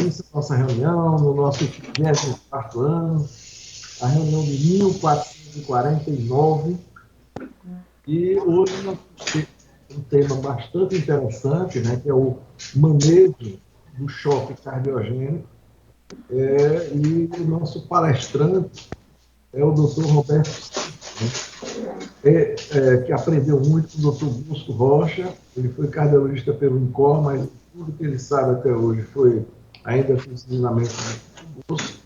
início da nossa reunião, no nosso 24º ano, a reunião de 1449, e hoje nós temos um tema bastante interessante, né, que é o manejo do choque cardiogênico, e o nosso palestrante é o Dr. Roberto Santos, né, que aprendeu muito com o Dr. Bosco Rocha. Ele foi cardiologista pelo INCOR, mas tudo que ele sabe até hoje foi ainda com ensinamento do Bosco.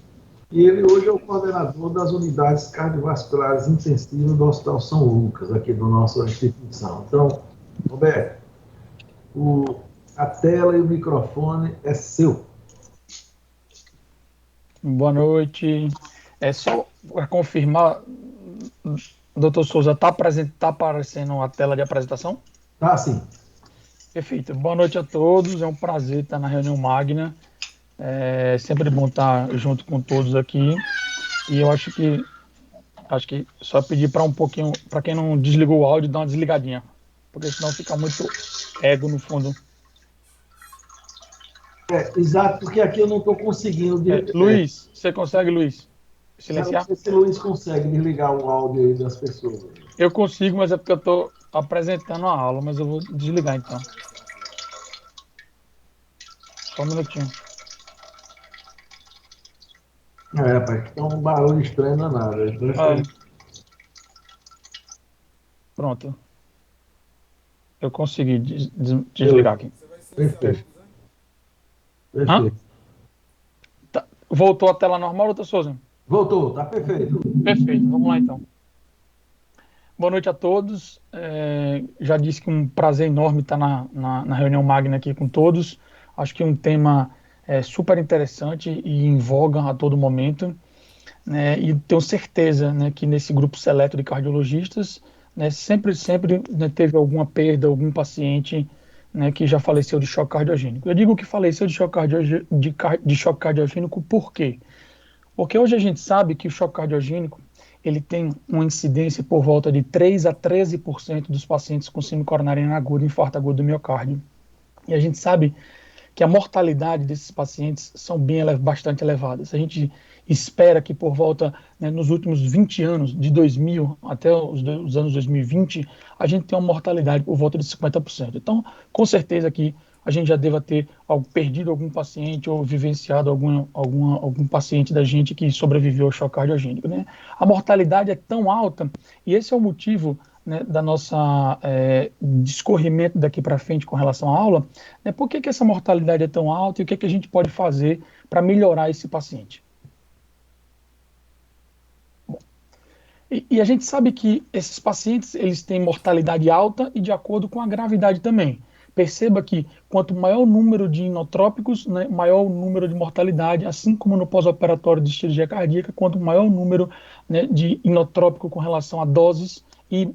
E ele hoje é o coordenador das unidades cardiovasculares intensivas do Hospital São Lucas, aqui da nossa instituição. Então, Roberto, a tela e o microfone é seu. Boa noite. É só para confirmar, doutor Souza, está aparecendo a tela de apresentação? Tá, sim. Perfeito. Boa noite a todos. É um prazer estar na reunião magna. É sempre bom estar junto com todos aqui. E eu acho que só pedir para um pouquinho, para quem não desligou o áudio, dar uma desligadinha, porque senão fica muito ego no fundo. Exato, porque aqui eu não estou conseguindo. Luiz, você consegue, Luiz, silenciar? Não sei se o Luiz consegue desligar o áudio aí das pessoas. Eu consigo, mas é porque eu estou apresentando a aula, mas eu vou desligar então. Só um minutinho. Rapaz, tá um barulho estranho danado. Pronto. Eu consegui desligar aqui. Perfeito. Tá. Voltou a tela normal, doutor Souza? Voltou, tá perfeito. Perfeito, vamos lá então. Boa noite a todos. Já disse que é um prazer enorme estar na reunião magna aqui com todos. Acho que é um tema super interessante e em voga a todo momento. Né, e tenho certeza, né, que nesse grupo seleto de cardiologistas, né, sempre né, teve alguma perda, algum paciente, né, que já faleceu de choque cardiogênico. Eu digo que faleceu de choque cardiogênico por quê? Porque hoje a gente sabe que o choque cardiogênico ele tem uma incidência por volta de 3 a 13% dos pacientes com síndrome coronariana aguda, infarto agudo do miocárdio. E a gente sabe que a mortalidade desses pacientes são bastante elevadas. A gente espera que por volta, né, nos últimos 20 anos, de 2000 até os anos 2020, a gente tem uma mortalidade por volta de 50%. Então, com certeza que a gente já deva ter perdido algum paciente ou vivenciado algum paciente da gente que sobreviveu ao choque cardiogênico, né? A mortalidade é tão alta, e esse é o motivo, né, da nossa discorrimento daqui para frente com relação à aula, né? Por que essa mortalidade é tão alta e o que a gente pode fazer para melhorar esse paciente? Bom, e a gente sabe que esses pacientes eles têm mortalidade alta e de acordo com a gravidade também. Perceba que quanto maior o número de inotrópicos, né, maior o número de mortalidade, assim como no pós-operatório de cirurgia cardíaca, quanto maior o número, né, de inotrópico com relação a doses e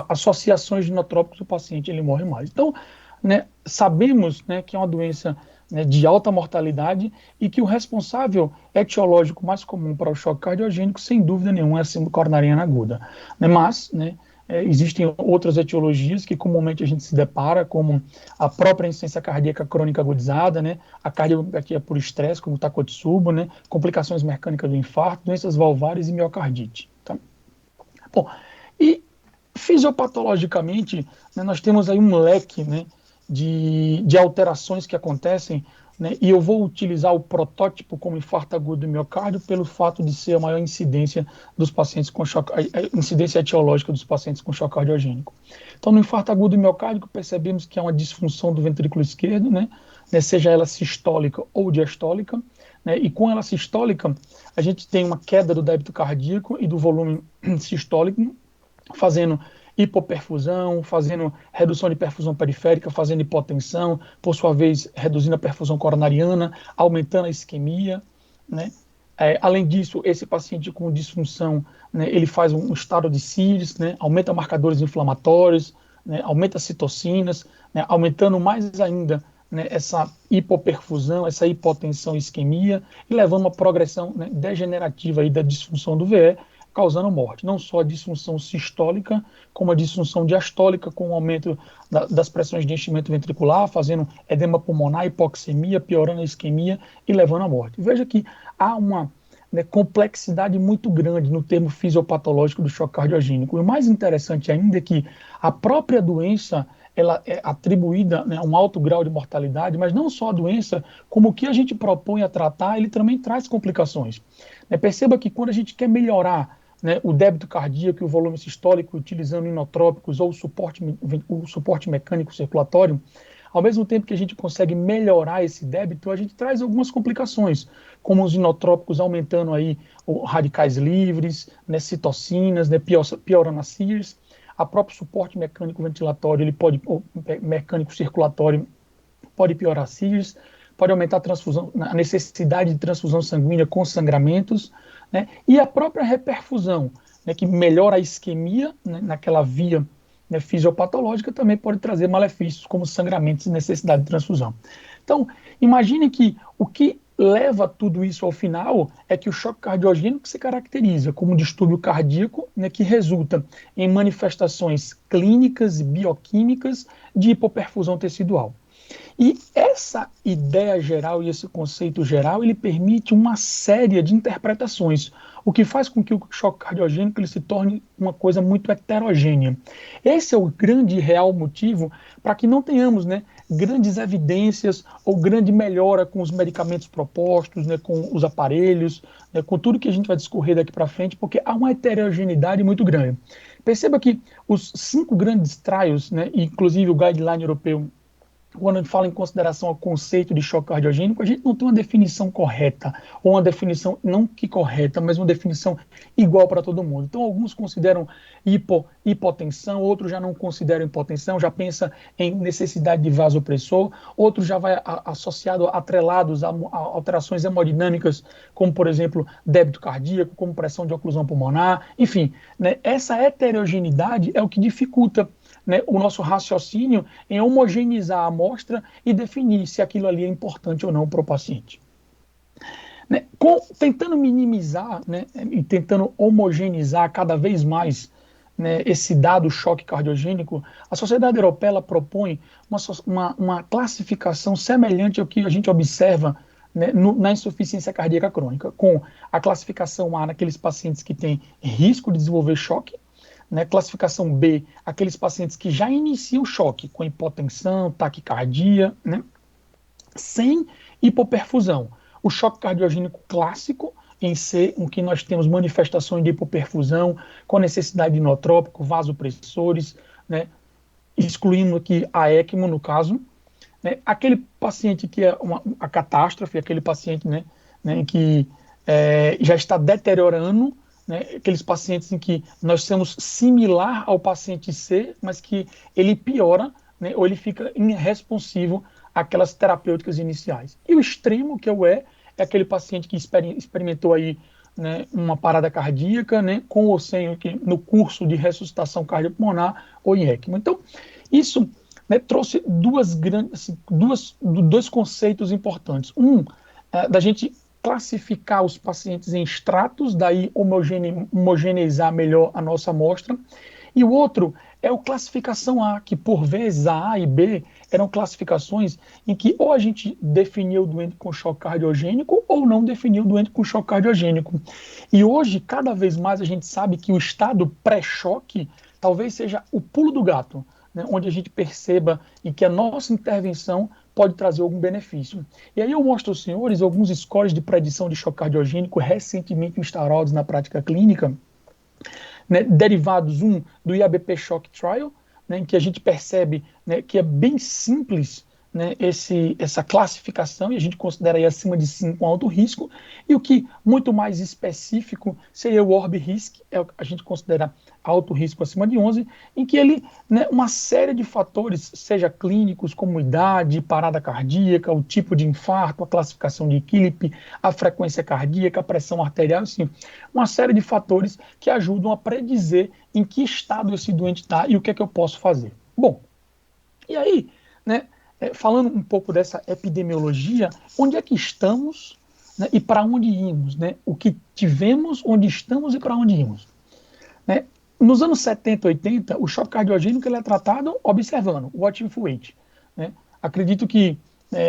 associações de inotrópicos, o paciente ele morre mais. Então, né, sabemos, né, que é uma doença, né, de alta mortalidade e que o responsável etiológico mais comum para o choque cardiogênico, sem dúvida nenhuma, é a síndrome coronariana aguda. Né, mas, né, existem outras etiologias que comumente a gente se depara, como a própria insuficiência cardíaca crônica agudizada, né, a cardiopatia por estresse, como o Takotsubo, né, complicações mecânicas do infarto, doenças valvares e miocardite. Tá? Bom, e fisiopatologicamente, né, nós temos aí um leque, né, de alterações que acontecem, né, e eu vou utilizar o protótipo como infarto agudo do miocárdio pelo fato de ser a maior incidência dos pacientes com choque, a incidência etiológica dos pacientes com choque cardiogênico. Então, no infarto agudo do miocárdio, percebemos que é uma disfunção do ventrículo esquerdo, né, seja ela sistólica ou diastólica, né, e com ela sistólica, a gente tem uma queda do débito cardíaco e do volume sistólico, fazendo hipoperfusão, fazendo redução de perfusão periférica, fazendo hipotensão, por sua vez, reduzindo a perfusão coronariana, aumentando a isquemia, né? Além disso, esse paciente com disfunção, né, ele faz um estado de CIRS, né, aumenta marcadores inflamatórios, né, aumenta citocinas, né, aumentando mais ainda, né, essa hipoperfusão, essa hipotensão e isquemia, e levando a uma progressão, né, degenerativa aí da disfunção do VE, causando morte, não só a disfunção sistólica, como a disfunção diastólica, com o aumento das pressões de enchimento ventricular, fazendo edema pulmonar, hipoxemia, piorando a isquemia e levando à morte. Veja que há uma, né, complexidade muito grande no termo fisiopatológico do choque cardiogênico. E o mais interessante ainda é que a própria doença ela é atribuída, né, a um alto grau de mortalidade, mas não só a doença, como o que a gente propõe a tratar, ele também traz complicações. Perceba que quando a gente quer melhorar, né, o débito cardíaco e o volume sistólico utilizando inotrópicos ou o suporte mecânico circulatório, ao mesmo tempo que a gente consegue melhorar esse débito, a gente traz algumas complicações, como os inotrópicos aumentando aí radicais livres, né, citocinas, né, piorando as CIRS, a próprio suporte mecânico ventilatório, ele pode, mecânico circulatório, pode piorar as CIRS, pode aumentar a necessidade de transfusão sanguínea com sangramentos, né, e a própria reperfusão, né, que melhora a isquemia, né, naquela via, né, fisiopatológica, também pode trazer malefícios como sangramentos e necessidade de transfusão. Então, imagine que o que leva tudo isso ao final é que o choque cardiogênico se caracteriza como um distúrbio cardíaco, né, que resulta em manifestações clínicas e bioquímicas de hipoperfusão tecidual. E essa ideia geral e esse conceito geral, ele permite uma série de interpretações, o que faz com que o choque cardiogênico ele se torne uma coisa muito heterogênea. Esse é o grande e real motivo para que não tenhamos, né, grandes evidências ou grande melhora com os medicamentos propostos, né, com os aparelhos, né, com tudo que a gente vai discorrer daqui para frente, porque há uma heterogeneidade muito grande. Perceba que os 5 grandes trials, né, inclusive o guideline europeu, quando a gente fala em consideração ao conceito de choque cardiogênico, a gente não tem uma definição correta, ou uma definição não que correta, mas uma definição igual para todo mundo. Então, alguns consideram hipotensão, outros já não consideram hipotensão, já pensa em necessidade de vasopressor, outros já vai associado, atrelados a alterações hemodinâmicas, como, por exemplo, débito cardíaco, como pressão de oclusão pulmonar, enfim, né, essa heterogeneidade é o que dificulta, né, o nosso raciocínio em homogeneizar a amostra e definir se aquilo ali é importante ou não para o paciente. Né, tentando minimizar, né, e tentando homogeneizar cada vez mais, né, esse dado choque cardiogênico, a Sociedade Europeia propõe uma classificação semelhante ao que a gente observa, né, na insuficiência cardíaca crônica, com a classificação A naqueles pacientes que têm risco de desenvolver choque, né, classificação B, aqueles pacientes que já iniciam choque, com hipotensão, taquicardia, né, sem hipoperfusão. O choque cardiogênico clássico, em C, em que nós temos manifestações de hipoperfusão, com necessidade de inotrópico, vasopressores, né, excluindo aqui a ECMO, no caso, né, aquele paciente que é a catástrofe, aquele paciente, né, que já está deteriorando, né, aqueles pacientes em que nós somos similar ao paciente C, mas que ele piora, né, ou ele fica irresponsivo àquelas terapêuticas iniciais. E o extremo, que é o E, é aquele paciente que experimentou aí, né, uma parada cardíaca, né, com ou sem no curso de ressuscitação cardiopulmonar ou em ECMO. Então, isso, né, trouxe dois conceitos importantes. Da gente classificar os pacientes em estratos, daí homogeneizar melhor a nossa amostra. E o outro é a classificação A, que por vezes a A e B eram classificações em que ou a gente definiu o doente com choque cardiogênico ou não definiu o doente com choque cardiogênico. E hoje, cada vez mais, a gente sabe que o estado pré-choque talvez seja o pulo do gato, né, onde a gente perceba em que a nossa intervenção pode trazer algum benefício. E aí eu mostro aos senhores alguns scores de predição de choque cardiogênico recentemente instaurados na prática clínica, né, derivados do IABP Shock Trial, né, em que a gente percebe, né, que é bem simples, né, essa classificação, e a gente considera aí acima de 5 com alto risco, e o que muito mais específico seria o ORB-RISC, a gente considera alto risco acima de 11, em que ele, né, uma série de fatores, seja clínicos, como idade, parada cardíaca, o tipo de infarto, a classificação de KILIP, a frequência cardíaca, a pressão arterial, assim, uma série de fatores que ajudam a predizer em que estado esse doente está e o que é que eu posso fazer. Bom, e aí, né, falando um pouco dessa epidemiologia, onde é que estamos, né, e para onde íamos, né, o que tivemos, onde estamos e para onde íamos. Né? Nos anos 70, 80, o choque cardiogênico ele é tratado observando, watching for wait. Né? Acredito que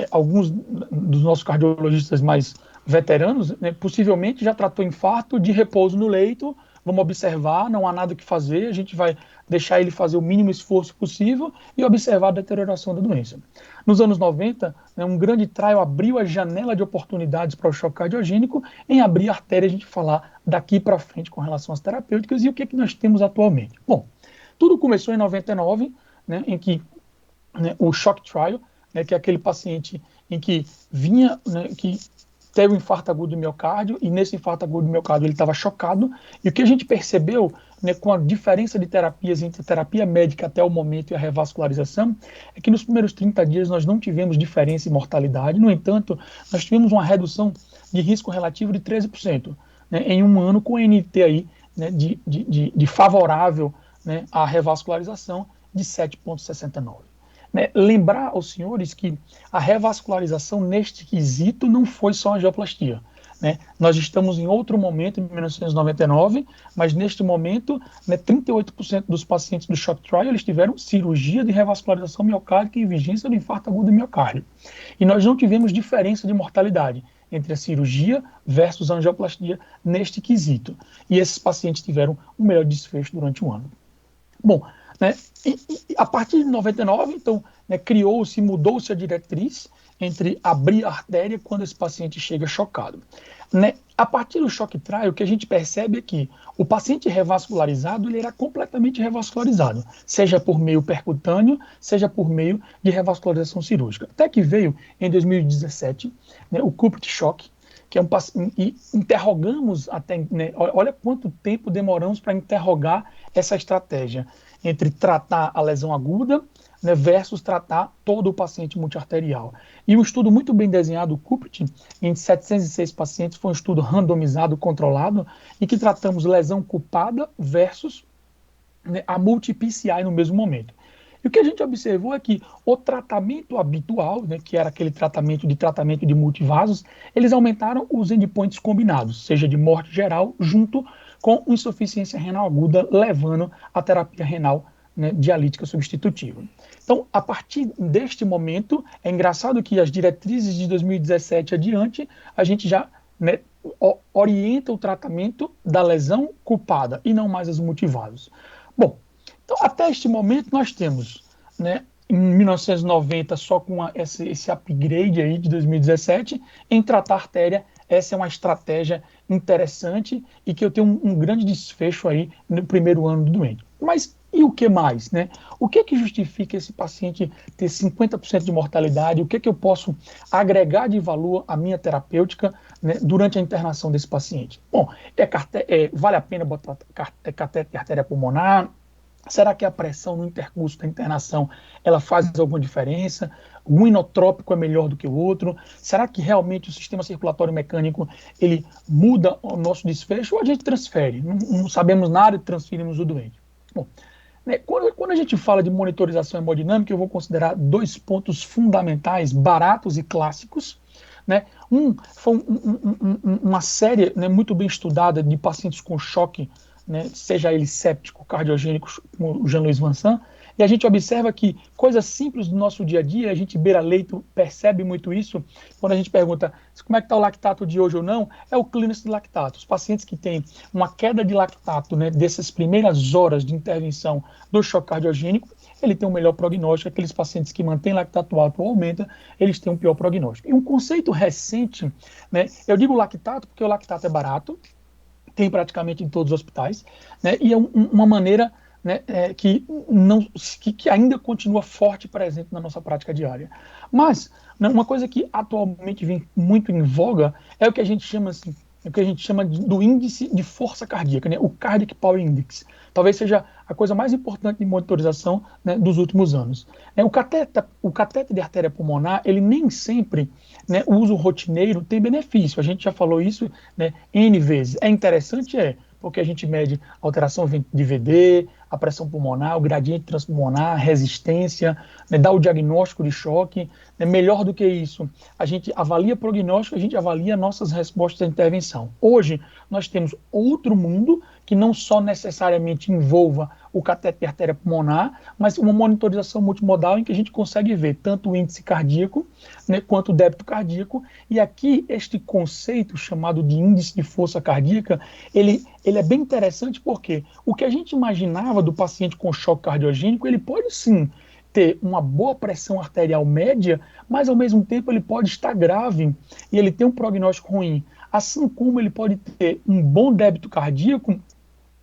alguns dos nossos cardiologistas mais veteranos, né, possivelmente já tratou infarto de repouso no leito, vamos observar, não há nada que fazer, a gente vai deixar ele fazer o mínimo esforço possível e observar a deterioração da doença. Nos anos 90, né, um grande trial abriu a janela de oportunidades para o choque cardiogênico em abrir a artéria, a gente falar daqui para frente com relação às terapêuticas e o que é que nós temos atualmente. Bom, tudo começou em 99, né, em que o shock trial, né, que é aquele paciente em que vinha, né, que teve um infarto agudo do miocárdio, e nesse infarto agudo do miocárdio ele estava chocado, e o que a gente percebeu, né, com a diferença de terapias entre a terapia médica até o momento e a revascularização, é que nos primeiros 30 dias nós não tivemos diferença em mortalidade, no entanto, nós tivemos uma redução de risco relativo de 13%, né, em um ano com NT aí, né, de favorável, né, à revascularização de 7,69. Né, lembrar aos senhores que a revascularização neste quesito não foi só angioplastia. Né? Nós estamos em outro momento, em 1999, mas neste momento, né, 38% dos pacientes do shock trial eles tiveram cirurgia de revascularização miocárdica e vigência do infarto agudo do miocárdio. E nós não tivemos diferença de mortalidade entre a cirurgia versus a angioplastia neste quesito. E esses pacientes tiveram um melhor desfecho durante um ano. Bom, né, e a partir de 99, então, né, criou-se, mudou-se a diretriz entre abrir a artéria quando esse paciente chega chocado. Né, a partir do choque trial, o que a gente percebe é que o paciente revascularizado ele era completamente revascularizado, seja por meio percutâneo, seja por meio de revascularização cirúrgica. Até que veio, em 2017, né, o Cupid Shock, que é e interrogamos até, né, olha quanto tempo demoramos para interrogar essa estratégia entre tratar a lesão aguda, né, versus tratar todo o paciente multiarterial. E um estudo muito bem desenhado, o CUPIT, em 706 pacientes, foi um estudo randomizado, controlado, em que tratamos lesão culpada versus, né, a multi-PCI no mesmo momento. E o que a gente observou é que o tratamento habitual, né, que era aquele tratamento de multivasos, eles aumentaram os endpoints combinados, seja de morte geral, junto com insuficiência renal aguda, levando à terapia renal, né, dialítica substitutiva. Então, a partir deste momento, é engraçado que as diretrizes de 2017 adiante, a gente já, né, orienta o tratamento da lesão culpada e não mais os multivasos. Bom, então, até este momento, nós temos, né, em 1990, só com esse upgrade aí de 2017, em tratar a artéria, essa é uma estratégia interessante e que eu tenho um grande desfecho aí no primeiro ano do doente. Mas e o que mais, né? O que justifica esse paciente ter 50% de mortalidade? O que eu posso agregar de valor à minha terapêutica, né, durante a internação desse paciente? Bom, vale a pena botar catéter de artéria pulmonar? Será que a pressão no intercurso da internação ela faz alguma diferença? Um inotrópico é melhor do que o outro? Será que realmente o sistema circulatório mecânico ele muda o nosso desfecho ou a gente transfere? Não sabemos nada e transferimos o doente. Bom, né, quando a gente fala de monitorização hemodinâmica, eu vou considerar dois pontos fundamentais, baratos e clássicos. Né? Foi uma série, né, muito bem estudada de pacientes com choque, né, seja ele séptico, cardiogênico, como o Jean-Louis Vincent, e a gente observa que coisas simples do nosso dia a dia, a gente beira leito, percebe muito isso, quando a gente pergunta como é que está o lactato de hoje ou não, é o clearance de lactato. Os pacientes que têm uma queda de lactato, né, dessas primeiras horas de intervenção do choque cardiogênico, ele tem um melhor prognóstico. Aqueles pacientes que mantêm lactato alto ou aumenta, eles têm um pior prognóstico. E um conceito recente, né, eu digo lactato porque o lactato é barato, tem praticamente em todos os hospitais, né, e é uma maneira, né, que ainda continua forte e presente na nossa prática diária. Mas, né, uma coisa que atualmente vem muito em voga é o que a gente chama assim, do índice de força cardíaca, né, o Cardiac Power Index. Talvez seja a coisa mais importante de monitorização, né, dos últimos anos. O catéter de artéria pulmonar, ele nem sempre, né, o uso rotineiro tem benefício. A gente já falou isso, né, N vezes. É interessante? porque a gente mede alteração de VD, a pressão pulmonar, o gradiente transpulmonar, a resistência, né, dá o diagnóstico de choque. Né, melhor do que isso, a gente avalia prognóstico, a gente avalia nossas respostas à intervenção. Hoje, nós temos outro mundo que não só necessariamente envolva o cateter de artéria pulmonar, mas uma monitorização multimodal em que a gente consegue ver tanto o índice cardíaco, né, quanto o débito cardíaco. E aqui, este conceito chamado de índice de força cardíaca, ele é bem interessante porque o que a gente imaginava do paciente com choque cardiogênico, ele pode sim ter uma boa pressão arterial média, mas ao mesmo tempo ele pode estar grave e ele tem um prognóstico ruim. Assim como ele pode ter um bom débito cardíaco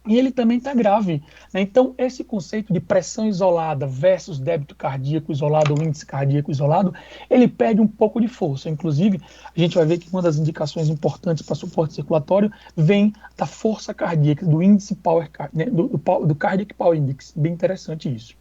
e ele também está grave. Né? Então, esse conceito de pressão isolada versus débito cardíaco isolado ou índice cardíaco isolado, ele perde um pouco de força. Inclusive, a gente vai ver que uma das indicações importantes para suporte circulatório vem da força cardíaca, do índice power, né? do Cardiac Power Index. Bem interessante isso.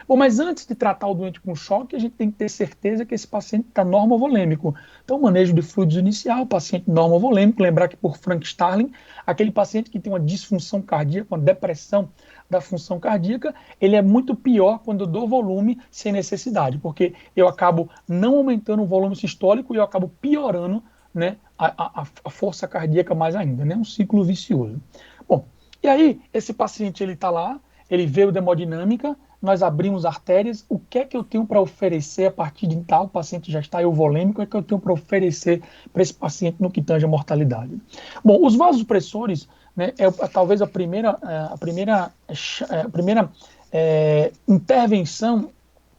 Bom, mas antes de tratar o doente com choque, a gente tem que ter certeza que esse paciente está normovolêmico. Então, manejo de fluidos inicial, paciente normovolêmico, lembrar que por Frank Starling, aquele paciente que tem uma disfunção cardíaca, uma depressão da função cardíaca, ele é muito pior quando eu dou volume sem necessidade, porque eu acabo não aumentando o volume sistólico e eu acabo piorando, né, a força cardíaca mais ainda, né, um ciclo vicioso. Bom, e aí, esse paciente, ele está lá, ele veio da hemodinâmica, nós abrimos artérias, o que é que eu tenho para oferecer a partir de tal, o paciente já está euvolêmico, o que é que eu tenho para oferecer para esse paciente no que tange a mortalidade? Bom, os vasopressores, né, talvez a primeira intervenção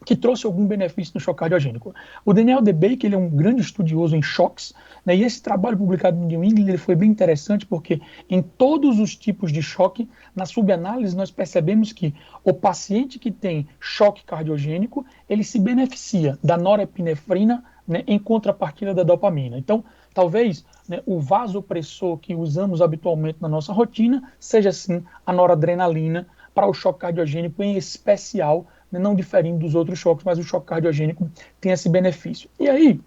que trouxe algum benefício no choque cardiogênico. O Daniel DeBake, ele é um grande estudioso em choques, né, e esse trabalho publicado no New England ele foi bem interessante porque em todos os tipos de choque, na subanálise nós percebemos que o paciente que tem choque cardiogênico, ele se beneficia da norepinefrina, né, em contrapartida da dopamina. Então, talvez, né, o vasopressor que usamos habitualmente na nossa rotina seja, sim, a noradrenalina para o choque cardiogênico em especial, não diferindo dos outros choques, mas o choque cardiogênico tem esse benefício. E aí,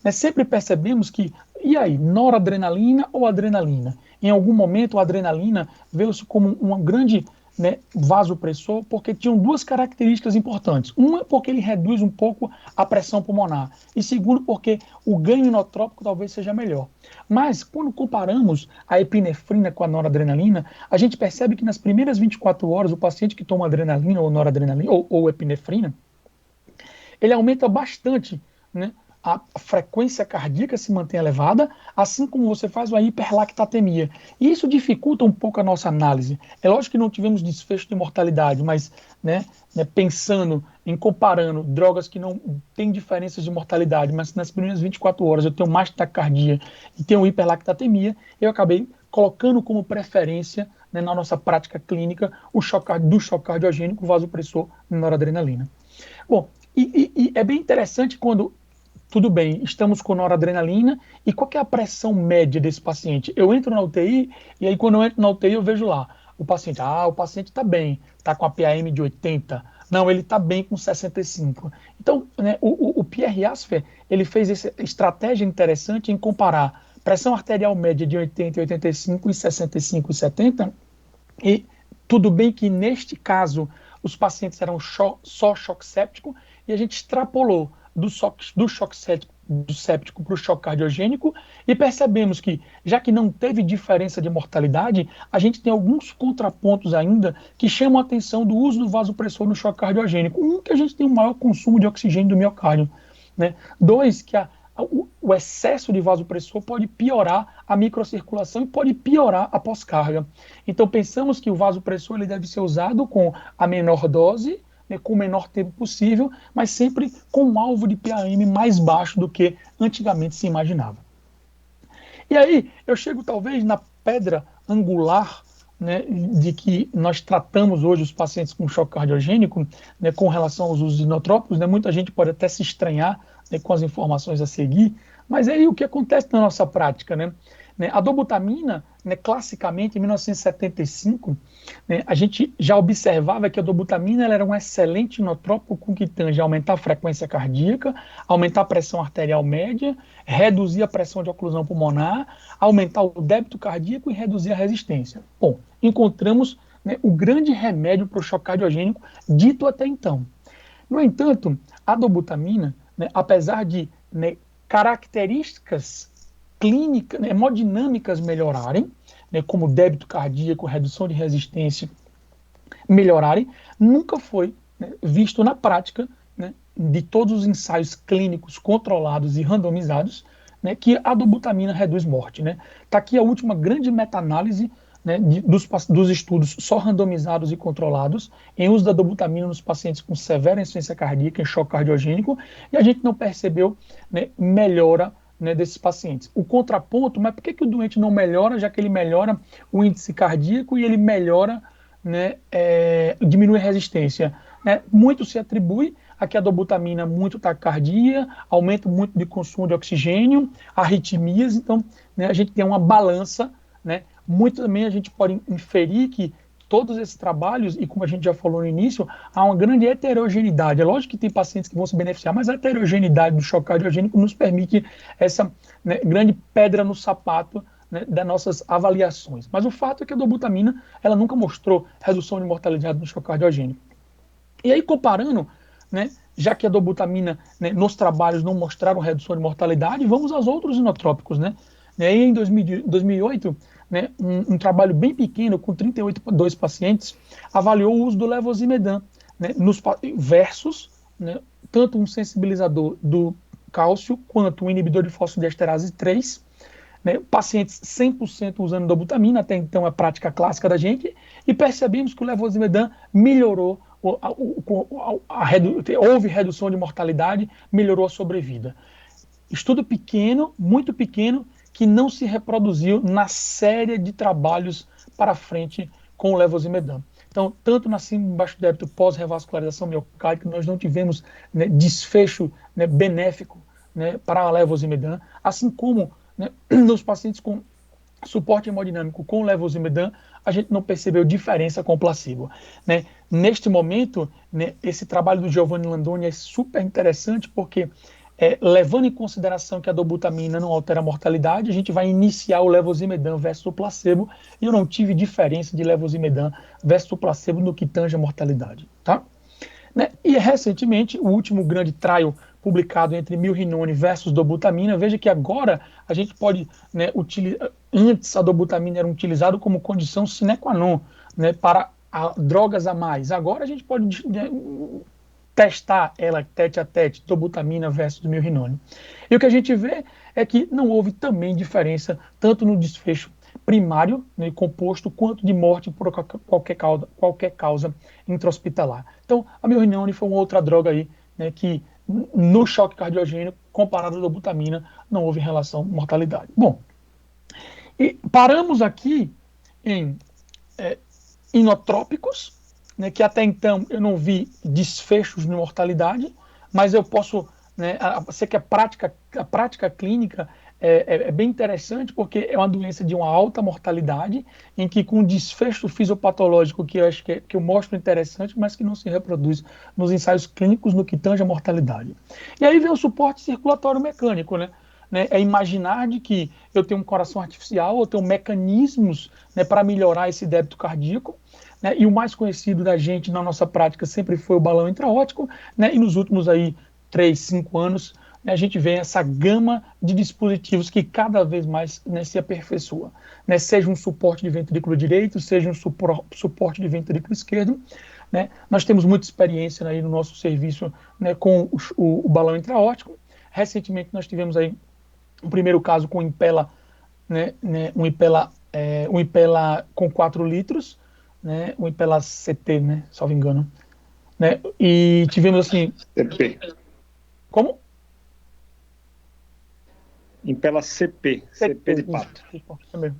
né, sempre percebemos que, e aí, noradrenalina ou adrenalina? Em algum momento, a adrenalina veio-se como um grande, né, vasopressor, porque tinham duas características importantes. Uma, porque ele reduz um pouco a pressão pulmonar. E segundo, porque o ganho inotrópico talvez seja melhor. Mas, quando comparamos a epinefrina com a noradrenalina, a gente percebe que nas primeiras 24 horas, o paciente que toma adrenalina ou noradrenalina, ou epinefrina, ele aumenta bastante, né? A frequência cardíaca se mantém elevada, assim como você faz uma hiperlactatemia. E isso dificulta um pouco a nossa análise. É lógico que não tivemos desfecho de mortalidade, mas pensando em comparando drogas que não têm diferenças de mortalidade, mas nas primeiras 24 horas eu tenho mais taquicardia e tenho hiperlactatemia, eu acabei colocando como preferência, né, na nossa prática clínica o choque cardiogênico, o vasopressor noradrenalina. Bom, e é bem interessante quando, tudo bem, estamos com noradrenalina, e qual que é a pressão média desse paciente? Eu entro na UTI, e aí quando eu entro na UTI eu vejo lá, o paciente está bem, está com a PAM de 80, não, ele está bem com 65. Então, né, o Pierre Asfer, ele fez essa estratégia interessante em comparar pressão arterial média de 80 e 85 e 65 e 70, e tudo bem que neste caso os pacientes eram só choque séptico, e a gente extrapolou do choque séptico para o choque cardiogênico e percebemos que, já que não teve diferença de mortalidade, a gente tem alguns contrapontos ainda que chamam a atenção do uso do vasopressor no choque cardiogênico. Um, que a gente tem um maior consumo de oxigênio do miocárdio, né? Dois, que o excesso de vasopressor pode piorar a microcirculação e pode piorar a pós-carga. Então, pensamos que o vasopressor ele deve ser usado com a menor dose, né, com o menor tempo possível, mas sempre com um alvo de PAM mais baixo do que antigamente se imaginava. E aí, eu chego talvez na pedra angular, né, de que nós tratamos hoje os pacientes com choque cardiogênico, né, com relação aos usos inotrópicos, né, muita gente pode até se estranhar, né, com as informações a seguir, mas aí o que acontece na nossa prática, né? A dobutamina, né, classicamente, em 1975, né, a gente já observava que a dobutamina ela era um excelente inotrópico com que tange aumentar a frequência cardíaca, aumentar a pressão arterial média, reduzir a pressão de oclusão pulmonar, aumentar o débito cardíaco e reduzir a resistência. Bom, encontramos, né, o grande remédio para o choque cardiogênico dito até então. No entanto, a dobutamina, né, apesar de, né, características clínicas, né, hemodinâmicas melhorarem, né, como débito cardíaco, redução de resistência melhorarem, nunca foi, né, visto na prática, né, de todos os ensaios clínicos controlados e randomizados, né, que a dobutamina reduz morte. Tá aqui a última grande meta-análise, né, dos estudos só randomizados e controlados em uso da dobutamina nos pacientes com severa insuficiência cardíaca e choque cardiogênico, e a gente não percebeu, né, melhora, né, desses pacientes. O contraponto, mas por que o doente não melhora, já que ele melhora o índice cardíaco e ele melhora, né, diminui a resistência? Né? Muito se atribui a que a dobutamina muito taquicardia, aumento muito de consumo de oxigênio, arritmias, então, né, a gente tem uma balança, né? Muito também a gente pode inferir que todos esses trabalhos, e como a gente já falou no início, há uma grande heterogeneidade. É lógico que tem pacientes que vão se beneficiar, mas a heterogeneidade do choque cardiogênico nos permite essa, né, grande pedra no sapato, né, das nossas avaliações. Mas o fato é que a dobutamina ela nunca mostrou redução de mortalidade no choque cardiogênico. E aí, comparando, né, já que a dobutamina, né, nos trabalhos não mostraram redução de mortalidade, vamos aos outros inotrópicos, né? E aí, em 2008, né, um trabalho bem pequeno, com 38 pacientes, avaliou o uso do levosimedan, né, versus, né, tanto um sensibilizador do cálcio quanto um inibidor de fosfodiesterase 3, né, pacientes 100% usando dobutamina, até então é a prática clássica da gente, e percebemos que o levosimedan melhorou, houve redução de mortalidade, melhorou a sobrevida. Estudo pequeno, muito pequeno, que não se reproduziu na série de trabalhos para frente com o levosimedan. Então, tanto na síndrome de baixo débito pós-revascularização miocárdica, nós não tivemos, né, desfecho, né, benéfico, né, para a levosimedan, assim como, né, nos pacientes com suporte hemodinâmico com levosimedan, a gente não percebeu diferença com o placebo. Né? Neste momento, né, esse trabalho do Giovanni Landoni é super interessante porque, levando em consideração que a dobutamina não altera a mortalidade, a gente vai iniciar o levosimedan versus o placebo, e eu não tive diferença de levosimedan versus o placebo no que tange a mortalidade. Tá? Né? E recentemente, o último grande trial publicado entre milrinone versus dobutamina, veja que agora a gente pode, né, utilizar, antes a dobutamina era utilizada como condição sine qua non, né, para drogas a mais, agora a gente pode, né, testar ela tete a tete, dobutamina versus milrinone. E o que a gente vê é que não houve também diferença, tanto no desfecho primário, né, composto, quanto de morte por qualquer causa intra-hospitalar. Então, a milrinone foi uma outra droga aí, né, que no choque cardiogênico, comparado à dobutamina, não houve relação mortalidade. Bom, e paramos aqui em inotrópicos, né, que até então eu não vi desfechos de mortalidade, mas eu posso, né, sei que a prática clínica é bem interessante, porque é uma doença de uma alta mortalidade, em que com desfecho fisiopatológico que eu acho que eu mostro interessante, mas que não se reproduz nos ensaios clínicos no que tange a mortalidade. E aí vem o suporte circulatório mecânico, né? É imaginar de que eu tenho um coração artificial, eu tenho mecanismos, né, para melhorar esse débito cardíaco, né, e o mais conhecido da gente na nossa prática sempre foi o balão intraóptico, né, e nos últimos aí 3, 5 anos, né, a gente vê essa gama de dispositivos que cada vez mais, né, se aperfeiçoa, né, seja um suporte de ventrículo direito, seja um suporte de ventrículo esquerdo, né. Nós temos muita experiência aí no nosso serviço, né, com o balão intraóptico. Recentemente nós tivemos aí o primeiro caso com Impella, né, um Impella com 4 litros, né, um Impella CT, né, salvo engano, né, e tivemos assim... CP. Como? Impella CP, CP de pato. É mesmo.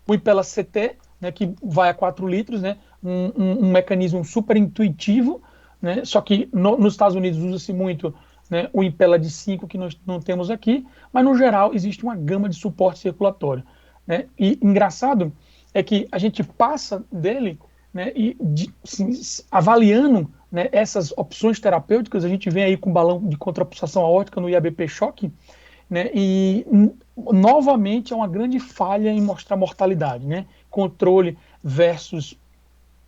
O Impella CT, né, que vai a 4 litros, né, um mecanismo super intuitivo, né, só que nos Estados Unidos usa-se muito, né, o Impella de 5 que nós não temos aqui, mas no geral existe uma gama de suporte circulatório. né? E engraçado é que a gente passa dele, né, avaliando, né, essas opções terapêuticas. A gente vem aí com balão de contrapulsação aórtica no IABP choque, né, e novamente é uma grande falha em mostrar mortalidade, né? Controle versus,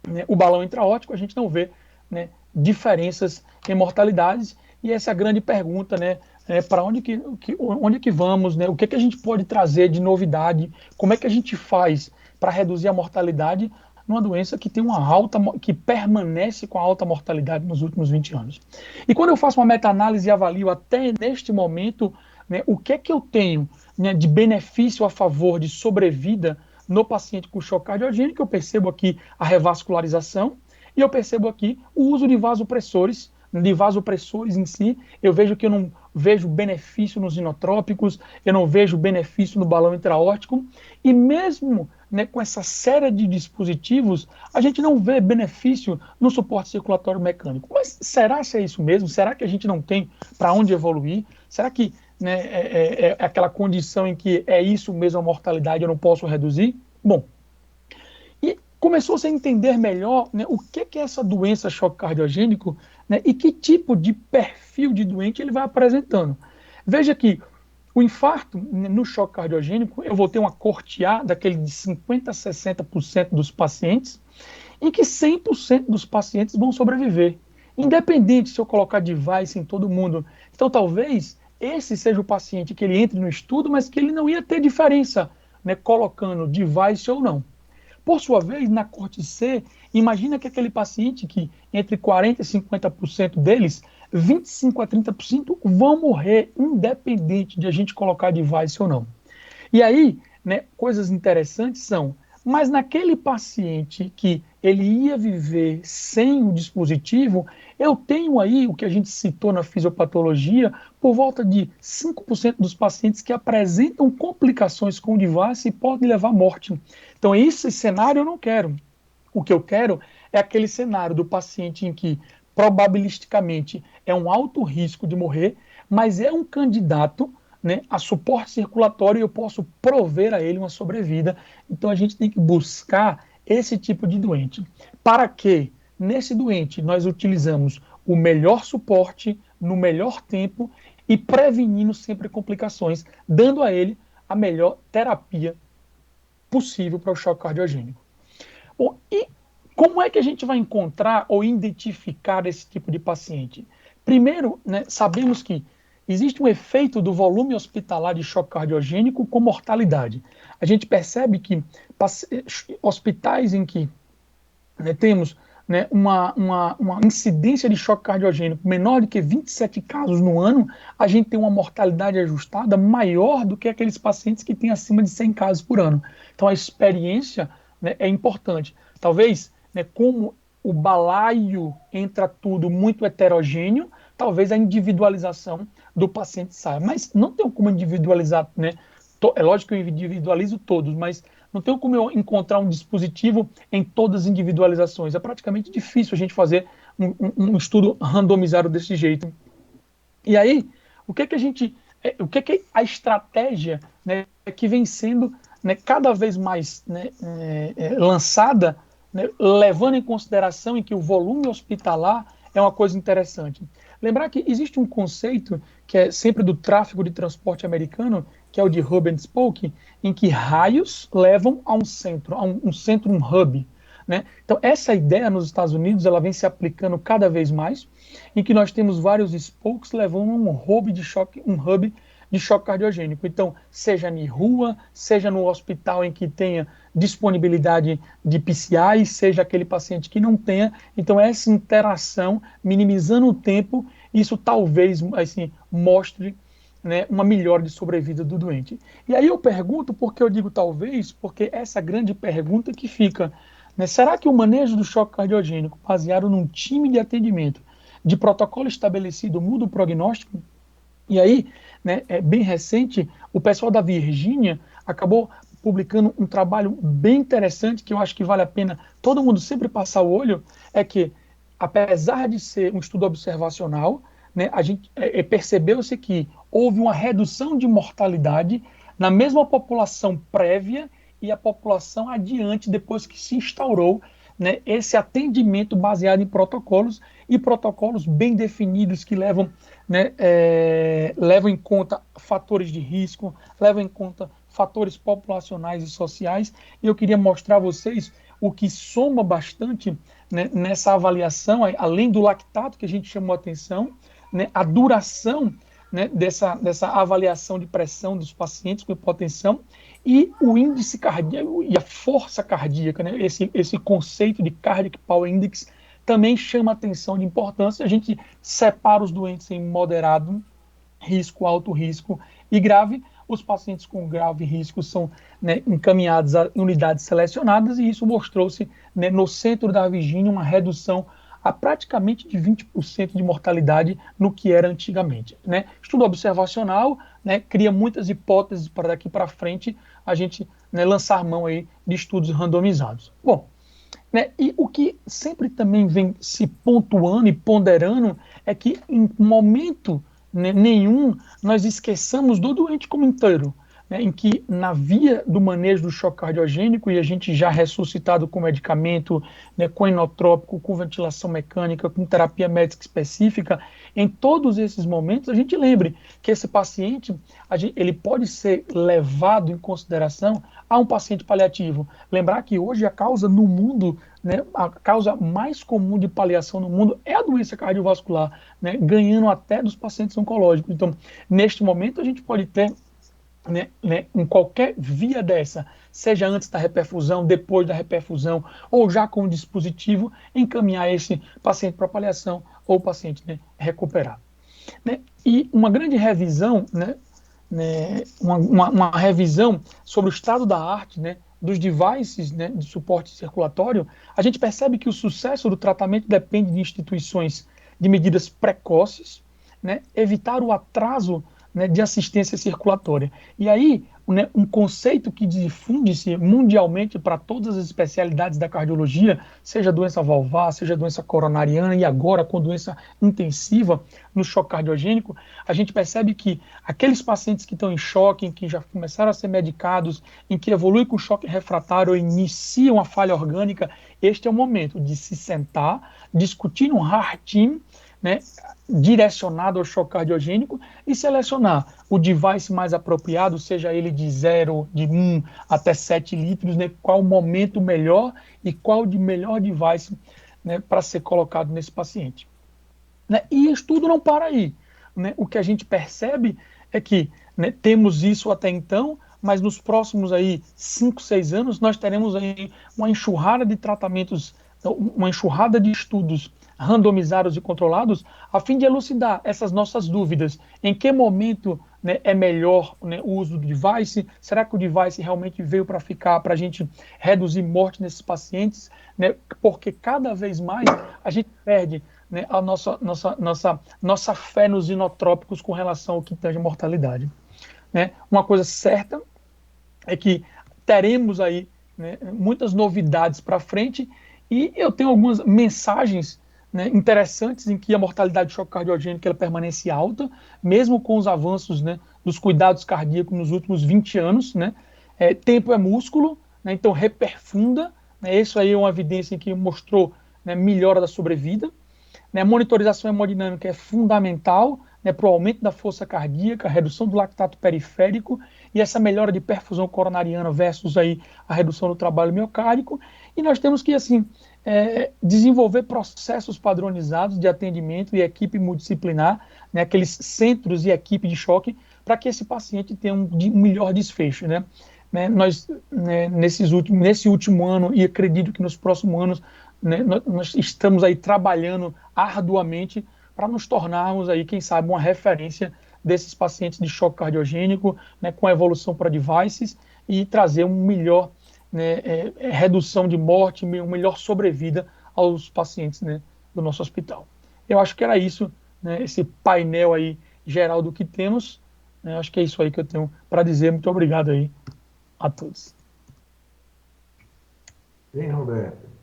né, o balão intraórtico, a gente não vê, né, diferenças em mortalidades. E essa é a grande pergunta, né? Para onde que vamos, né? O que a gente pode trazer de novidade? Como é que a gente faz para reduzir a mortalidade numa doença que tem que permanece com a alta mortalidade nos últimos 20 anos? E quando eu faço uma meta-análise e avalio até neste momento, né, o que eu tenho, né, de benefício a favor de sobrevida no paciente com choque cardiogênico, eu percebo aqui a revascularização e eu percebo aqui o uso de vasopressores em si. Eu vejo que eu não vejo benefício nos inotrópicos, eu não vejo benefício no balão intraórtico, e mesmo, né, com essa série de dispositivos, a gente não vê benefício no suporte circulatório mecânico. Mas será que é isso mesmo? Será que a gente não tem para onde evoluir? Será que, né, é aquela condição em que é isso mesmo a mortalidade, eu não posso reduzir? Bom, e começou-se a entender melhor, né, o que é essa doença choque cardiogênico, né, e que tipo de perfil de doente ele vai apresentando. Veja que o infarto, né, no choque cardiogênico, eu vou ter uma corte A daquele de 50% a 60% dos pacientes, em que 100% dos pacientes vão sobreviver, independente se eu colocar device em todo mundo. Então, talvez esse seja o paciente que ele entre no estudo, mas que ele não ia ter diferença, né, colocando device ou não. Por sua vez, na corte C, imagina que aquele paciente que entre 40% e 50% deles, 25% a 30% vão morrer, independente de a gente colocar device ou não. E aí, né, coisas interessantes são, mas naquele paciente que ele ia viver sem o dispositivo, eu tenho aí o que a gente citou na fisiopatologia, por volta de 5% dos pacientes que apresentam complicações com o device e podem levar à morte. Então, esse cenário eu não quero. O que eu quero é aquele cenário do paciente em que, probabilisticamente, é um alto risco de morrer, mas é um candidato, né, a suporte circulatório, e eu posso prover a ele uma sobrevida. Então a gente tem que buscar esse tipo de doente. Para que, nesse doente, nós utilizamos o melhor suporte, no melhor tempo e prevenindo sempre complicações, dando a ele a melhor terapia possível para o choque cardiogênico. Bom, e como é que a gente vai encontrar ou identificar esse tipo de paciente? Primeiro, né, sabemos que existe um efeito do volume hospitalar de choque cardiogênico com mortalidade. A gente percebe que hospitais em que, né, temos, né, uma incidência de choque cardiogênico menor do que 27 casos no ano, a gente tem uma mortalidade ajustada maior do que aqueles pacientes que têm acima de 100 casos por ano. Então a experiência, né, é importante. Talvez, né, como o balaio entra tudo muito heterogêneo, talvez a individualização do paciente saia. Mas não tem como individualizar, né? É lógico que eu individualizo todos, mas não tem como eu encontrar um dispositivo em todas as individualizações. É praticamente difícil a gente fazer um estudo randomizado desse jeito. E aí, o que é a estratégia, né, que vem sendo, né, cada vez mais, né, lançada, né, levando em consideração em que o volume hospitalar é uma coisa interessante. Lembrar que existe um conceito que é sempre do tráfego de transporte americano, que é o de hub and spoke, em que raios levam a um centro, um hub, né? Então, essa ideia nos Estados Unidos ela vem se aplicando cada vez mais, em que nós temos vários spokes levando um hub de choque cardiogênico. Então, seja em rua, seja no hospital em que tenha disponibilidade de PCI, seja aquele paciente que não tenha. Então, essa interação, minimizando o tempo, isso talvez, assim, mostre, né, uma melhora de sobrevida do doente. E aí eu pergunto, porque eu digo talvez, porque essa grande pergunta que fica, né, será que o manejo do choque cardiogênico, baseado num time de atendimento, de protocolo estabelecido, muda o prognóstico? E aí, né, bem recente, o pessoal da Virgínia acabou publicando um trabalho bem interessante, que eu acho que vale a pena todo mundo sempre passar o olho, é que, apesar de ser um estudo observacional, né, a gente percebeu-se que houve uma redução de mortalidade na mesma população prévia e a população adiante, depois que se instaurou, né, esse atendimento baseado em protocolos e protocolos bem definidos que levam, né, levam em conta fatores de risco, levam em conta fatores populacionais e sociais. E eu queria mostrar a vocês o que soma bastante, né, nessa avaliação, além do lactato que a gente chamou a atenção, né, a duração, né, dessa avaliação de pressão dos pacientes com hipotensão e o índice cardíaco e a força cardíaca, né, esse conceito de Cardiac Power Index também chama atenção de importância. A gente separa os doentes em moderado risco, alto risco e grave. Os pacientes com grave risco são, né, encaminhados a unidades selecionadas e isso mostrou-se, né, no centro da Virgínia uma redução a praticamente de 20% de mortalidade no que era antigamente, né? Estudo observacional, né, cria muitas hipóteses para daqui para frente a gente, né, lançar mão aí de estudos randomizados. Bom, né, e o que sempre também vem se pontuando e ponderando é que em momento, né, nenhum nós esqueçamos do doente como inteiro, né, em que na via do manejo do choque cardiogênico, e a gente já ressuscitado com medicamento, né, com inotrópico, com ventilação mecânica, com terapia médica específica, em todos esses momentos a gente lembre que esse paciente, ele pode ser levado em consideração a um paciente paliativo. Lembrar que hoje a causa no mundo, né, a causa mais comum de paliação no mundo é a doença cardiovascular, né, ganhando até dos pacientes oncológicos. Então, neste momento, a gente pode ter, né, em qualquer via dessa, seja antes da reperfusão, depois da reperfusão, ou já com o dispositivo, encaminhar esse paciente para paliação ou o paciente, né, recuperar. Né? E uma grande revisão, né, uma revisão sobre o estado da arte, né, dos devices, né, de suporte circulatório, a gente percebe que o sucesso do tratamento depende de instituições de medidas precoces, né, evitar o atraso, né, de assistência circulatória. E aí, né, um conceito que difunde-se mundialmente para todas as especialidades da cardiologia, seja doença valvar, seja doença coronariana e agora com doença intensiva no choque cardiogênico, a gente percebe que aqueles pacientes que estão em choque, em que já começaram a ser medicados, em que evoluem com choque refratário ou iniciam a falha orgânica, este é o momento de se sentar, discutir um heart team, né, direcionado ao choque cardiogênico e selecionar o device mais apropriado, seja ele de 0, de 1 até 7 litros, né, qual o momento melhor e qual de melhor device, né, para ser colocado nesse paciente. Né, e estudo não para aí. Né, o que a gente percebe é que, né, temos isso até então, mas nos próximos aí 5, 6 anos nós teremos aí uma enxurrada de tratamentos, uma enxurrada de estudos randomizados e controlados, a fim de elucidar essas nossas dúvidas. Em que momento, né, é melhor, né, o uso do device? Será que o device realmente veio para ficar, para a gente reduzir morte nesses pacientes? Né, porque cada vez mais a gente perde, né, a nossa fé nos inotrópicos com relação ao que tange a mortalidade. Né? Uma coisa certa é que teremos aí, né, muitas novidades para frente e eu tenho algumas mensagens, né, interessantes em que a mortalidade de choque cardiogênico ela permanece alta, mesmo com os avanços, né, dos cuidados cardíacos nos últimos 20 anos. Né? Tempo é músculo, né, então reperfunda. Né, isso aí é uma evidência que mostrou, né, melhora da sobrevida. Né, a monitorização hemodinâmica é fundamental, né, para o aumento da força cardíaca, a redução do lactato periférico e essa melhora de perfusão coronariana versus aí a redução do trabalho miocárdico. E nós temos que, assim, desenvolver processos padronizados de atendimento e equipe multidisciplinar, né, aqueles centros e equipe de choque, para que esse paciente tenha um melhor desfecho. Né? Nós, né, nesse último ano, e acredito que nos próximos anos, né, nós estamos aí trabalhando arduamente para nos tornarmos aí, quem sabe, uma referência desses pacientes de choque cardiogênico, né, com evolução para devices e trazer um melhor, né, redução de morte, uma melhor sobrevida aos pacientes, né, do nosso hospital. Eu acho que era isso, né, esse painel aí geral do que temos. Né, acho que é isso aí que eu tenho para dizer. Muito obrigado aí a todos. Bem, Roberto.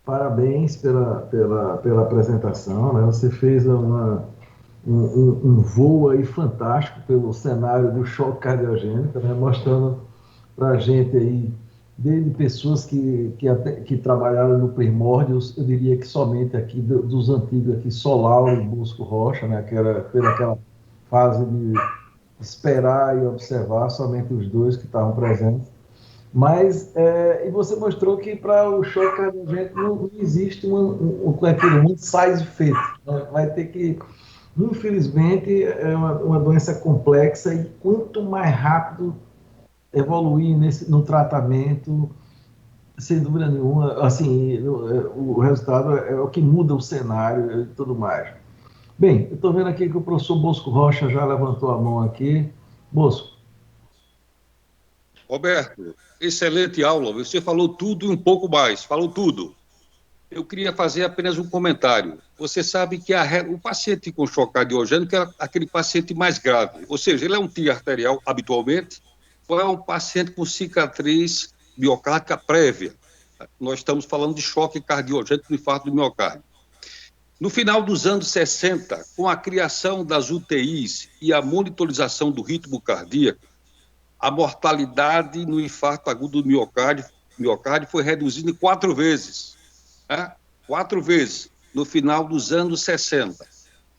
Parabéns pela apresentação, né? Você fez uma um voo aí fantástico pelo cenário do choque cardiogênico, né, mostrando para a gente aí, desde pessoas que trabalharam no primórdios, eu diria que somente aqui dos antigos aqui, Solau e Bosco Rocha, né, que era aquela fase de esperar e observar, somente os dois que estavam presentes. Mas, e você mostrou que para o choque cardiogênico não existe um size fit, né? Vai ter que, infelizmente, é uma doença complexa e quanto mais rápido evoluir no tratamento, sem dúvida nenhuma, assim, o resultado é o que muda o cenário e tudo mais. Bem, eu estou vendo aqui que o professor Bosco Rocha já levantou a mão aqui. Bosco. Roberto, excelente aula. Você falou tudo e um pouco mais, falou tudo. Eu queria fazer apenas um comentário. Você sabe que o paciente com choque cardiogênico é aquele paciente mais grave, ou seja, ele é um TIA arterial habitualmente, ou é um paciente com cicatriz miocárdica prévia. Nós estamos falando de choque cardiogênico no infarto do miocárdio. No final dos anos 60, com a criação das UTIs e a monitorização do ritmo cardíaco, a mortalidade no infarto agudo do miocárdio foi reduzida em 4 vezes. Né? 4 vezes, no final dos anos 60.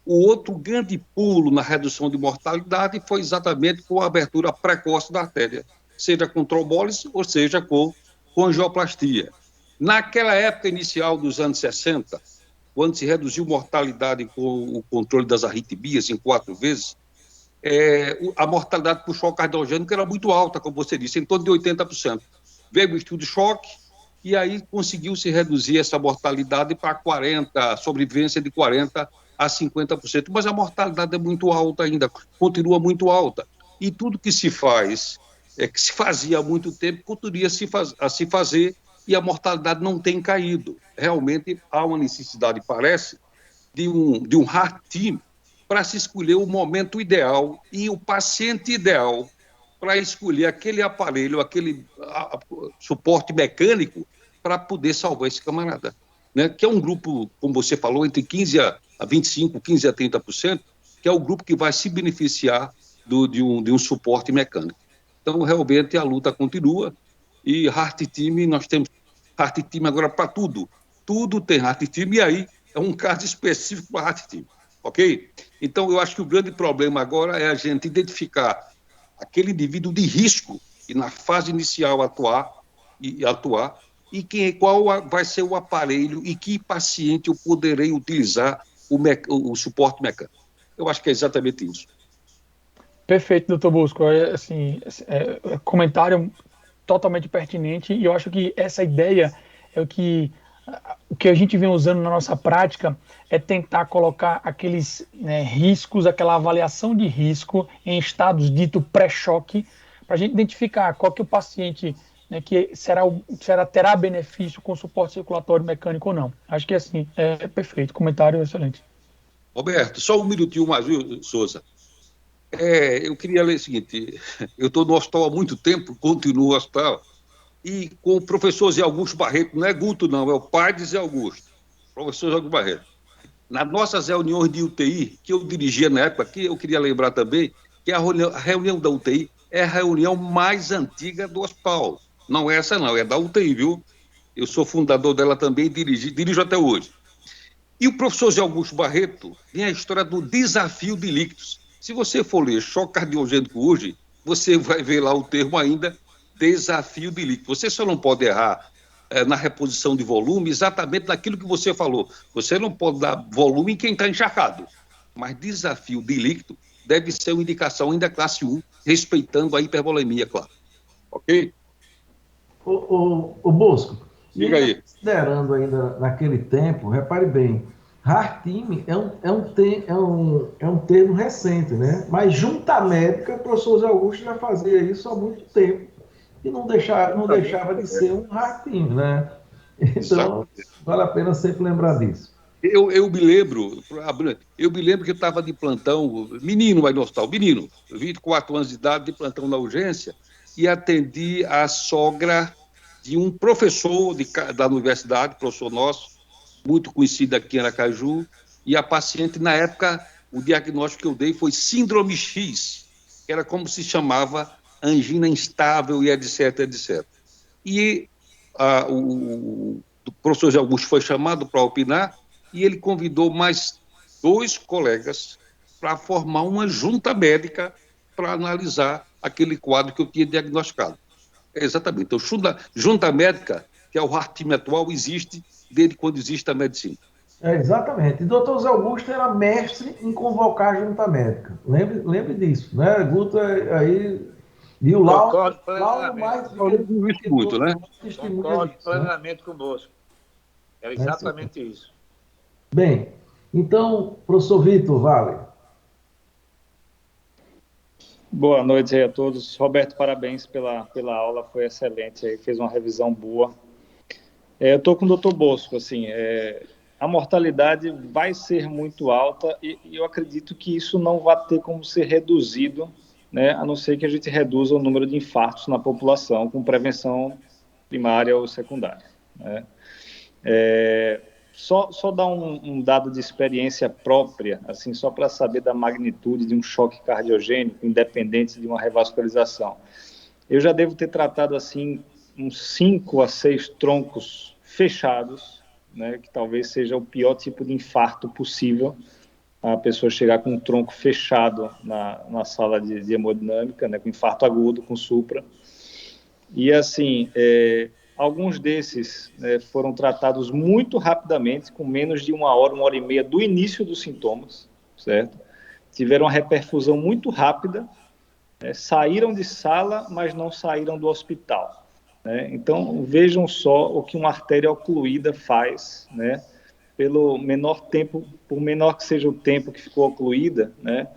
O outro grande pulo na redução de mortalidade foi exatamente com a abertura precoce da artéria, seja com trombólise ou seja com angioplastia. Naquela época inicial dos anos 60, quando se reduziu mortalidade com o controle das arritmias em 4 vezes, a mortalidade por choque cardiogênico era muito alta, como você disse, em torno de 80%. Veio o estudo de choque e aí conseguiu-se reduzir essa mortalidade para 40%, sobrevivência de 40% a 50%. Mas a mortalidade é muito alta ainda, continua muito alta. E tudo que se faz, que se fazia há muito tempo, continuaria a se fazer e a mortalidade não tem caído. Realmente há uma necessidade, parece, de um heart team para se escolher o momento ideal e o paciente ideal para escolher aquele aparelho, aquele suporte mecânico para poder salvar esse camarada. Né? Que é um grupo, como você falou, entre 15% a 25%, 15% a 30%, que é o grupo que vai se beneficiar de um suporte mecânico. Então, realmente, a luta continua e Heart Team, nós temos Heart Team agora para tudo. Tudo tem Heart Team e aí é um caso específico para Heart Team. Ok? Então, eu acho que o grande problema agora é a gente identificar aquele indivíduo de risco e na fase inicial atuar e qual vai ser o aparelho e que paciente eu poderei utilizar o suporte mecânico. Eu acho que é exatamente isso. Perfeito, doutor Bosco. Comentário totalmente pertinente e eu acho que essa ideia é o que a gente vem usando na nossa prática é tentar colocar aqueles riscos, aquela avaliação de risco em estados dito pré-choque, para a gente identificar qual que é o paciente que terá benefício com suporte circulatório mecânico ou não. Acho que assim, é perfeito, comentário excelente. Roberto, só um minutinho mais, viu, Souza? Eu queria ler o seguinte, eu estou no hospital há muito tempo, continuo no hospital, e com o professor Zé Augusto Barreto, não é Guto não, é o pai de Zé Augusto, professor Zé Augusto Barreto. Nas nossas reuniões de UTI, que eu dirigia na época, que eu queria lembrar também, que a reunião da UTI é a reunião mais antiga do hospital. Não é essa não, é da UTI, viu? Eu sou fundador dela também, dirijo até hoje. E o professor Zé Augusto Barreto tem a história do desafio de líquidos. Se você for ler choque cardiogênico hoje, você vai ver lá o termo ainda, desafio de líquido. Você só não pode errar na reposição de volume exatamente naquilo que você falou. Você não pode dar volume em quem está encharcado. Mas desafio de líquido deve ser uma indicação ainda classe 1, respeitando a hipervolemia, claro. Ok? O Bosco, diga aí. Considerando ainda naquele tempo, repare bem, Heart Team é um termo recente, né? Mas junto à médica, o professor Zé Augusto já fazia isso há muito tempo e não deixava de ser um Heart Team, né? Então, vale a pena sempre lembrar disso. Eu me lembro que eu estava de plantão, menino aí no hospital, 24 anos de idade, de plantão na urgência, e atendi a sogra de um professor da universidade, professor nosso, muito conhecido aqui em Aracaju, e a paciente, na época, o diagnóstico que eu dei foi síndrome X, que era como se chamava angina instável e etc, etc. E o professor José Augusto foi chamado para opinar e ele convidou mais 2 colegas para formar uma junta médica para analisar aquele quadro que eu tinha diagnosticado. Exatamente. Então, junta médica, que é o time atual, existe desde quando existe a medicina. Exatamente. E doutor Zé Augusto era mestre em convocar a junta médica. Lembre disso, né? Guto aí viu lá mais Eu isso muito, né? Concordo plenamente com o Bosco. Era exatamente isso. Bem, então, professor Vitor, vale. Boa noite aí a todos. Roberto, parabéns pela aula, foi excelente, aí fez uma revisão boa. Eu estou com o doutor Bosco, assim, a mortalidade vai ser muito alta e eu acredito que isso não vai ter como ser reduzido, né, a não ser que a gente reduza o número de infartos na população com prevenção primária ou secundária, né? Só dar um dado de experiência própria, assim, só para saber da magnitude de um choque cardiogênico, independente de uma revascularização. Eu já devo ter tratado, assim, uns 5 a 6 troncos fechados, né, que talvez seja o pior tipo de infarto possível, a pessoa chegar com um tronco fechado na sala de hemodinâmica, né, com infarto agudo, com supra. E, assim, alguns desses foram tratados muito rapidamente, com menos de 1 hora e meia do início dos sintomas, certo? Tiveram uma reperfusão muito rápida, saíram de sala, mas não saíram do hospital, né? Então, vejam só o que uma artéria ocluída faz, né? Pelo menor tempo, por menor que seja o tempo que ficou ocluída, né?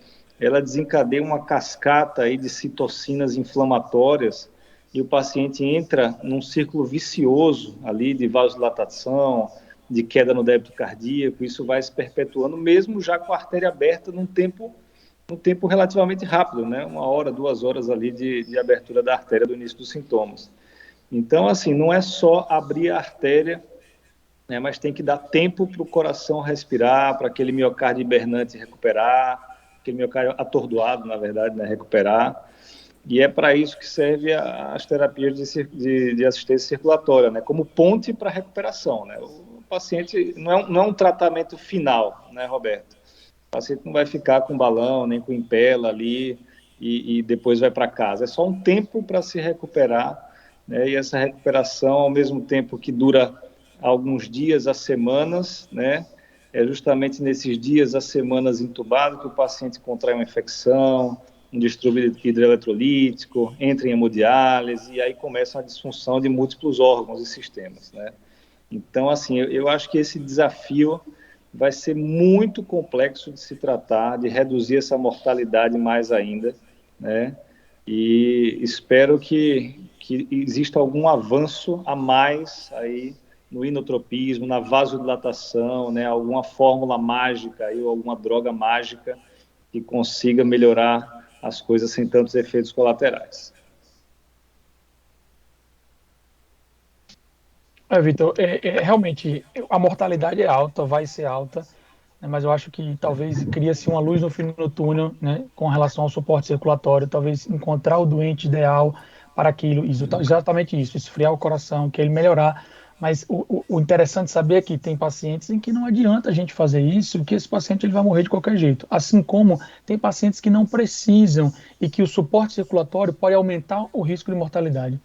Ela desencadeia uma cascata aí de citocinas inflamatórias e o paciente entra num círculo vicioso ali de vasodilatação, de queda no débito cardíaco. Isso vai se perpetuando mesmo já com a artéria aberta num tempo relativamente rápido, né? 1 hora, 2 horas ali de abertura da artéria do início dos sintomas. Então, assim, não é só abrir a artéria, né, mas tem que dar tempo para o coração respirar, para aquele miocárdio hibernante recuperar, aquele miocárdio atordoado, na verdade, né, recuperar. E é para isso que serve as terapias de assistência circulatória, né, como ponte para a recuperação, né? O paciente não é um tratamento final, né, Roberto? O paciente não vai ficar com balão, nem com impela ali e depois vai para casa. É só um tempo para se recuperar, né? E essa recuperação, ao mesmo tempo que dura alguns dias a semanas, né? É justamente nesses dias a semanas entubado que o paciente contrai uma infecção, um distúrbio hidroeletrolítico, entra em hemodiálise e aí começa a disfunção de múltiplos órgãos e sistemas, né? Então, assim, eu acho que esse desafio vai ser muito complexo de se tratar, de reduzir essa mortalidade mais ainda, né? E espero que exista algum avanço a mais aí no inotropismo, na vasodilatação, né? Alguma fórmula mágica aí, ou alguma droga mágica que consiga melhorar as coisas sem tantos efeitos colaterais. Vitor, realmente a mortalidade é alta, vai ser alta, né, mas eu acho que talvez cria-se uma luz no fim do túnel, né, com relação ao suporte circulatório, talvez encontrar o doente ideal para aquilo, exatamente isso, esfriar o coração, que ele melhorar. Mas o interessante saber é que tem pacientes em que não adianta a gente fazer isso, que esse paciente ele vai morrer de qualquer jeito. Assim como tem pacientes que não precisam e que o suporte circulatório pode aumentar o risco de mortalidade.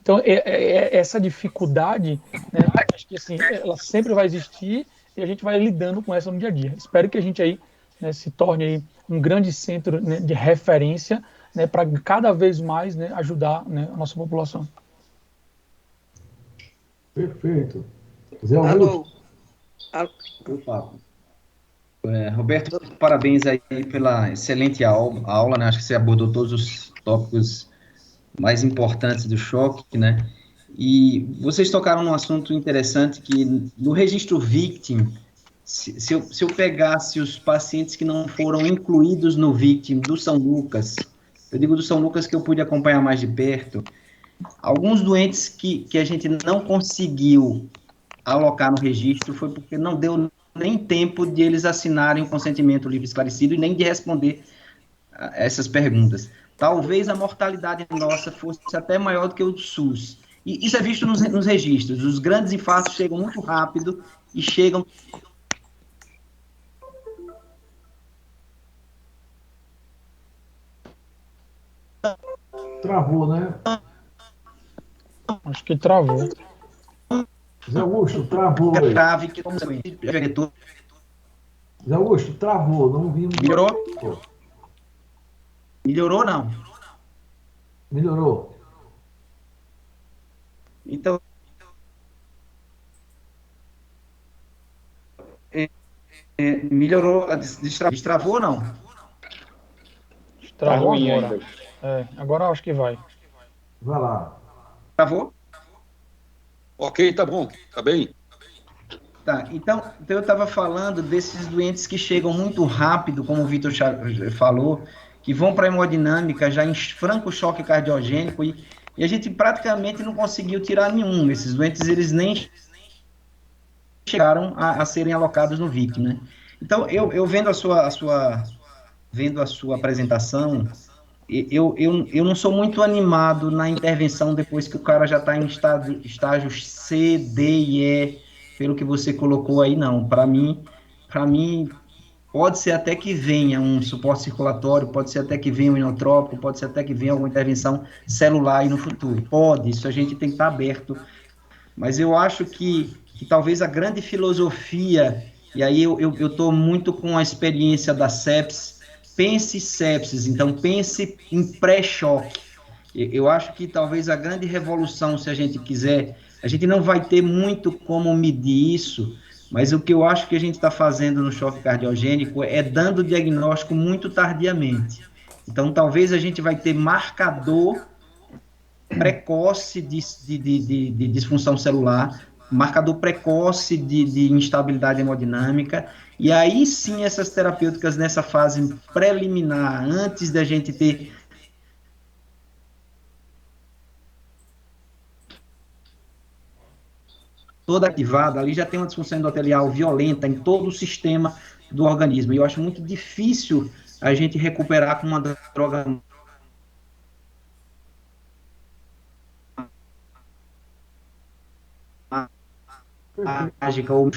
Então, essa dificuldade, né, acho que assim, ela sempre vai existir e a gente vai lidando com essa no dia a dia. Espero que a gente aí, né, se torne aí um grande centro, né, de referência, né, para cada vez mais, né, ajudar, né, a nossa população. Perfeito. Zé Alô. Opa. Roberto, parabéns aí pela excelente aula, né? Acho que você abordou todos os tópicos mais importantes do choque, né? E vocês tocaram num assunto interessante que no registro VICTIM, se eu pegasse os pacientes que não foram incluídos no VICTIM do São Lucas, eu digo do São Lucas que eu pude acompanhar mais de perto, alguns doentes que a gente não conseguiu alocar no registro foi porque não deu nem tempo de eles assinarem o consentimento livre esclarecido e nem de responder essas perguntas. Talvez a mortalidade nossa fosse até maior do que o do SUS. E isso é visto nos registros. Os grandes infartos chegam muito rápido e chegam... Travou, né? Acho que travou. Zé Augusto, travou aí. grave que Zé Augusto, travou, não vimos. Melhorou? Melhorou, não? Melhorou. Então, melhorou, destravou ou não? Tá Travou ruim agora. ainda. Agora acho que vai. Vai lá. Travou? Ok, tá bom, tá bem. Tá, então eu estava falando desses doentes que chegam muito rápido, como o Vitor falou, que vão para a hemodinâmica já em franco choque cardiogênico e a gente praticamente não conseguiu tirar nenhum. Esses doentes, eles nem chegaram a serem alocados no VIC, né? Então, eu vendo vendo a sua apresentação, eu não sou muito animado na intervenção depois que o cara já está em estágios C, D e E, pelo que você colocou aí, não. Para mim, pode ser até que venha um suporte circulatório, pode ser até que venha um inotrópico, pode ser até que venha alguma intervenção celular aí no futuro. Pode, isso a gente tem que estar aberto. Mas eu acho que talvez a grande filosofia, e aí eu estou muito com a experiência da sepsis, pense sepsis, então pense em pré-choque. Eu acho que talvez a grande revolução, se a gente quiser, a gente não vai ter muito como medir isso, mas o que eu acho que a gente está fazendo no choque cardiogênico é dando diagnóstico muito tardiamente. Então, talvez a gente vai ter marcador precoce de disfunção celular, marcador precoce de instabilidade hemodinâmica, e aí sim essas terapêuticas nessa fase preliminar, antes da gente ter toda ativada, ali já tem uma disfunção endotelial violenta em todo o sistema do organismo, e eu acho muito difícil a gente recuperar com uma droga mágica, ou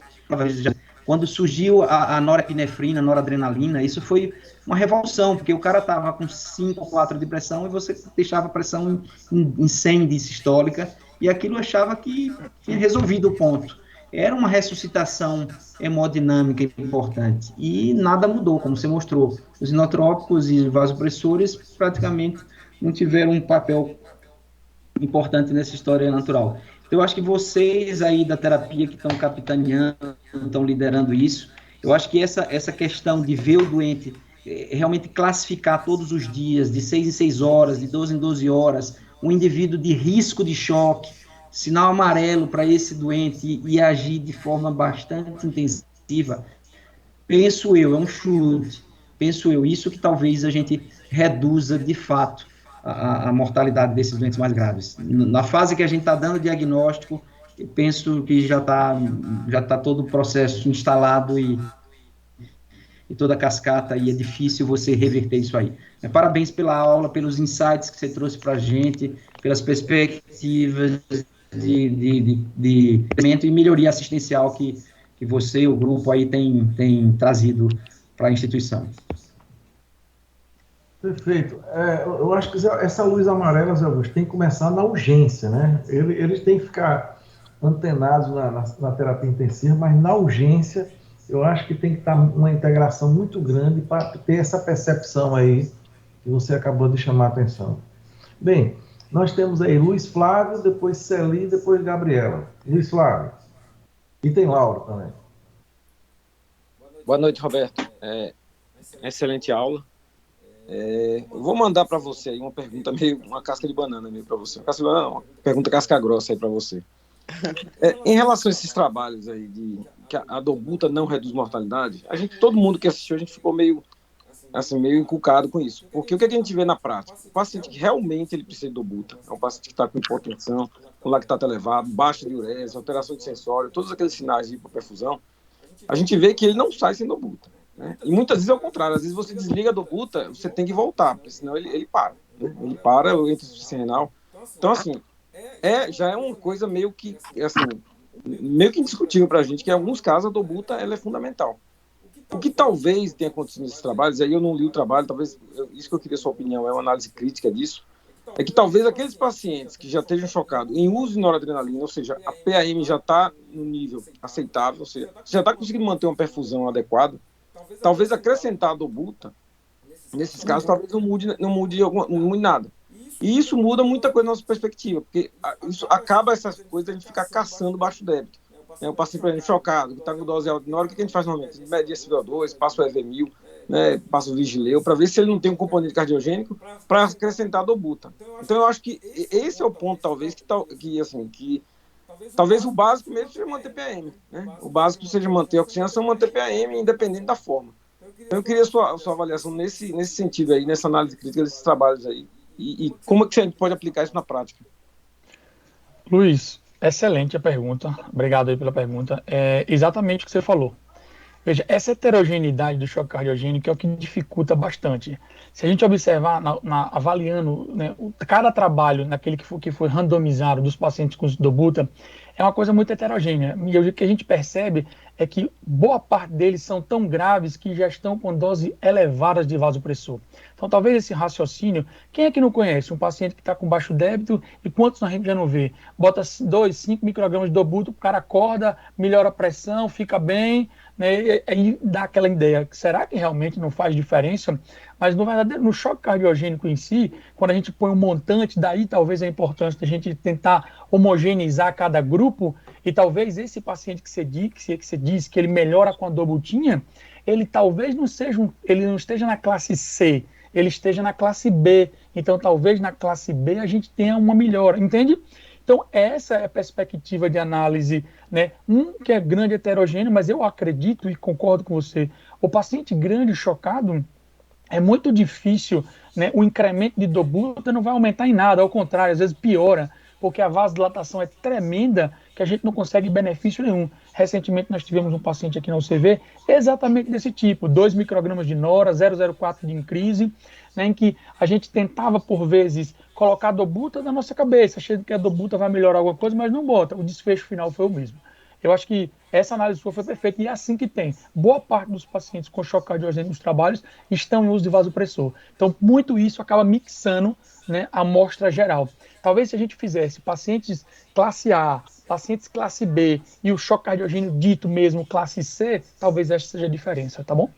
quando surgiu a norepinefrina, a noradrenalina, isso foi uma revolução, porque o cara estava com 5 ou 4 de pressão e você deixava a pressão em 100 de sistólica, e aquilo achava que tinha resolvido o ponto. Era uma ressuscitação hemodinâmica importante, e nada mudou, como você mostrou. Os inotrópicos e vasopressores praticamente não tiveram um papel importante nessa história natural. Então, eu acho que vocês aí da terapia que estão capitaneando, estão liderando isso, eu acho que essa questão de ver o doente, realmente classificar todos os dias, de 6 em 6 horas, de 12 em 12 horas, um indivíduo de risco de choque, sinal amarelo para esse doente e agir de forma bastante intensiva, penso eu, é um chute, penso eu, isso que talvez a gente reduza de fato a mortalidade desses doentes mais graves. Na fase que a gente está dando diagnóstico, eu penso que já tá todo o processo instalado e toda a cascata, e é difícil você reverter isso aí. Parabéns pela aula, pelos insights que você trouxe para a gente, pelas perspectivas de e melhoria assistencial que você e o grupo aí tem trazido para a instituição. Perfeito. Eu acho que essa luz amarela, Zé Augusto, tem que começar na urgência, né? Eles têm que ficar antenados na terapia intensiva, mas na urgência, eu acho que tem que estar uma integração muito grande para ter essa percepção aí que você acabou de chamar a atenção. Bem, nós temos aí Luiz Flávio, depois Celi, depois Gabriela. Luiz Flávio. E tem Laura também. Boa noite, Roberto. Excelente aula. Eu vou mandar para você aí uma pergunta uma casca de banana meio para você. Uma pergunta casca grossa aí para você. Em relação a esses trabalhos aí de que a dobuta não reduz mortalidade, todo mundo que assistiu, a gente ficou meio encucado com isso. Porque o que a gente vê na prática? O paciente que realmente ele precisa de dobuta, é um paciente que está com hipotensão, com lactato elevado, baixa de diurese, alteração de sensório, todos aqueles sinais de hipoperfusão, a gente vê que ele não sai sem dobuta, né? E muitas vezes é o contrário, às vezes você desliga a dobuta, você tem que voltar, porque senão ele para, né? Ele para, entra em insuficiência renal. Então, assim, já é uma coisa meio que, assim, meio que indiscutível para a gente, que em alguns casos a dobuta ela é fundamental. O que talvez tenha acontecido nesses trabalhos, aí eu não li o trabalho, talvez, isso que eu queria a sua opinião, é uma análise crítica disso, é que talvez aqueles pacientes que já estejam chocados em uso de noradrenalina, ou seja, a PAM já está no nível aceitável, ou seja, já está conseguindo manter uma perfusão adequada, talvez acrescentar a dobuta, nesses casos, talvez não mude nada. E isso muda muita coisa na nossa perspectiva, porque isso acaba essas coisas, a gente ficar caçando baixo débito. O paciente, por exemplo, chocado, que está com dose alta, na hora, o que a gente faz normalmente? A gente mede a CO2, passa o EV1000, né, passa o Vigileu, para ver se ele não tem um componente cardiogênico, para acrescentar a dobuta. Então, eu acho que esse é o ponto, talvez, que talvez o básico mesmo seja manter PAM, né? O básico seja manter a oxigenação, manter PAM, independente da forma. Então, eu queria a sua avaliação nesse sentido aí, nessa análise crítica desses trabalhos aí, e como é que a gente pode aplicar isso na prática. Luiz, excelente a pergunta. Obrigado aí pela pergunta. É exatamente o que você falou. Veja, essa heterogeneidade do choque cardiogênico é o que dificulta bastante. Se a gente observar, avaliando, né, cada trabalho naquele que foi randomizado dos pacientes com dobuta, é uma coisa muito heterogênea. E o que a gente percebe é que boa parte deles são tão graves que já estão com doses elevadas de vasopressor. Então, talvez esse raciocínio, quem é que não conhece um paciente que está com baixo débito e quantos a gente já não vê? Bota 2, 5 microgramas de dobuta, o cara acorda, melhora a pressão, fica bem, né? E aí dá aquela ideia, será que realmente não faz diferença? Mas no choque cardiogênico em si, quando a gente põe um montante, daí talvez a importância da gente tentar homogeneizar cada grupo, e talvez esse paciente que você diz que ele melhora com a dobutinha, ele talvez ele não esteja na classe C, ele esteja na classe B. Então, talvez na classe B a gente tenha uma melhora, entende? Então, essa é a perspectiva de análise, né? Que é grande heterogêneo, mas eu acredito e concordo com você. O paciente grande chocado, é muito difícil, né? O incremento de dobuta não vai aumentar em nada, ao contrário, às vezes piora, porque a vasodilatação é tremenda que a gente não consegue benefício nenhum. Recentemente nós tivemos um paciente aqui na UCV exatamente desse tipo, 2 microgramas de nora, 0,04 de increase, né, em que a gente tentava por vezes colocar a dobuta na nossa cabeça, achando que a dobuta vai melhorar alguma coisa, mas não bota. O desfecho final foi o mesmo. Eu acho que essa análise sua foi perfeita e é assim que tem. Boa parte dos pacientes com choque cardiogênico nos trabalhos estão em uso de vasopressor. Então, muito isso acaba mixando, né, a amostra geral. Talvez se a gente fizesse pacientes classe A, pacientes classe B e o choque cardiogênico dito mesmo classe C, talvez essa seja a diferença, tá bom?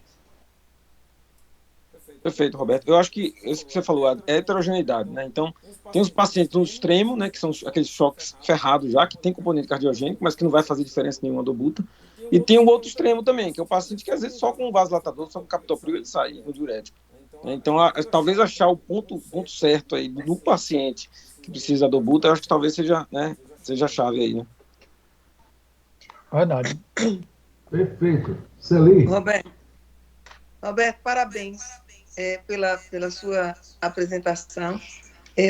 Perfeito, Roberto. Eu acho que isso que você falou é heterogeneidade, né? Então, tem os pacientes no extremo, né, que são aqueles choques ferrados já, que tem componente cardiogênico, mas que não vai fazer diferença nenhuma do dobuta. E tem o outro extremo também, que é o paciente que às vezes só com um vasodilatador, só com captopril, ele sai no diurético. Então, talvez achar o ponto certo aí do paciente que precisa da dobuta, eu acho que talvez seja, né, seja a chave aí, né? Verdade. Perfeito. Celi. Roberto, parabéns pela sua apresentação.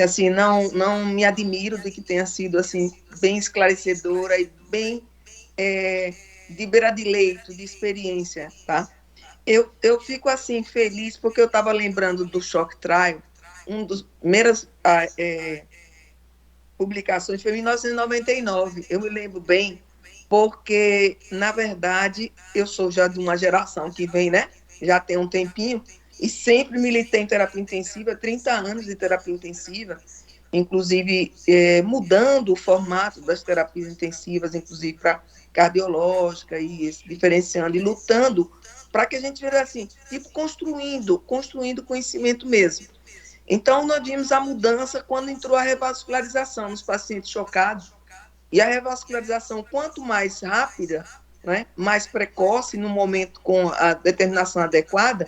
Assim, não me admiro de que tenha sido assim bem esclarecedora e bem de beira de leito, de experiência, tá? Eu fico assim feliz porque eu estava lembrando do Shock Trial, uma das primeiras publicações foi em 1999. Eu me lembro bem porque, na verdade, eu sou já de uma geração que vem, né? Já tem um tempinho, e sempre militei em terapia intensiva, 30 anos de terapia intensiva, inclusive mudando o formato das terapias intensivas, inclusive para cardiológica, e diferenciando e lutando para que a gente veja assim, tipo construindo conhecimento mesmo. Então, nós vimos a mudança quando entrou a revascularização nos pacientes chocados, e a revascularização, quanto mais rápida, né, mais precoce, no momento com a determinação adequada,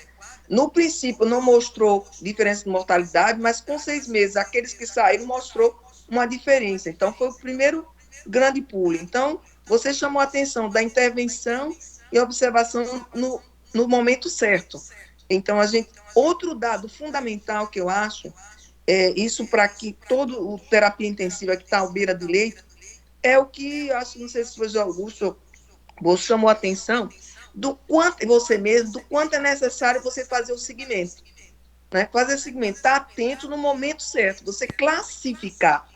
no princípio não mostrou diferença de mortalidade, mas com 6 meses, aqueles que saíram mostrou uma diferença. Então, foi o primeiro grande pulo. Então, você chamou a atenção da intervenção e observação no momento certo. Então, outro dado fundamental que eu acho, isso para que todo o terapia intensiva que está à beira do leito, é o que, acho, não sei se foi o Augusto chamou a atenção, do quanto você mesmo, do quanto é necessário você fazer o segmento, né? Fazer o segmento, estar atento no momento certo, você classificar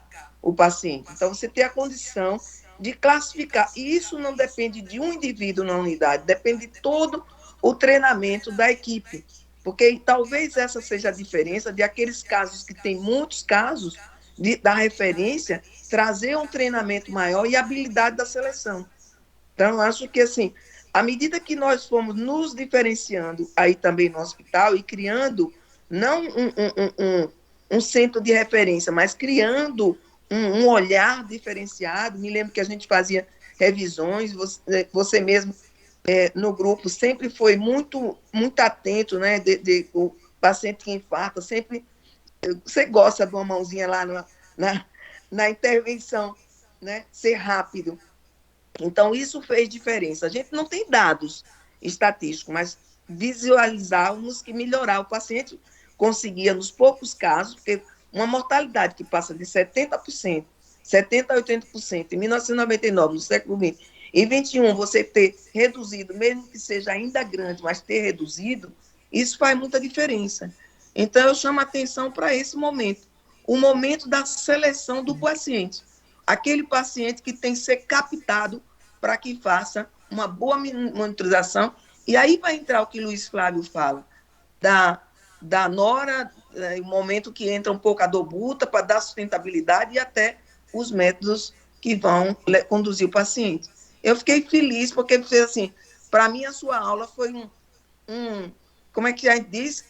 o paciente. Então, você tem a condição de classificar. E isso não depende de um indivíduo na unidade, depende de todo o treinamento da equipe. Porque talvez essa seja a diferença de aqueles casos que tem muitos casos da referência, trazer um treinamento maior e habilidade da seleção. Então, acho que, assim, à medida que nós fomos nos diferenciando aí também no hospital e criando, não um centro de referência, mas criando um olhar diferenciado. Me lembro que a gente fazia revisões, você mesmo no grupo sempre foi muito, muito atento, né? O paciente que infarta, sempre você gosta de uma mãozinha lá na intervenção, né? Ser rápido. Então, isso fez diferença. A gente não tem dados estatísticos, mas visualizávamos que melhorar o paciente conseguia, nos poucos casos, porque uma mortalidade que passa de 70%, 70% a 80%, em 1999, no século XX, em 21, você ter reduzido, mesmo que seja ainda grande, mas ter reduzido, isso faz muita diferença. Então, eu chamo a atenção para esse momento, o momento da seleção do paciente. Aquele paciente que tem que ser captado para que faça uma boa monitorização. E aí vai entrar o que Luiz Flávio fala, da nora, o momento que entra um pouco a dobuta para dar sustentabilidade e até os métodos que vão conduzir o paciente. Eu fiquei feliz porque, assim, para mim a sua aula foi como é que a gente diz?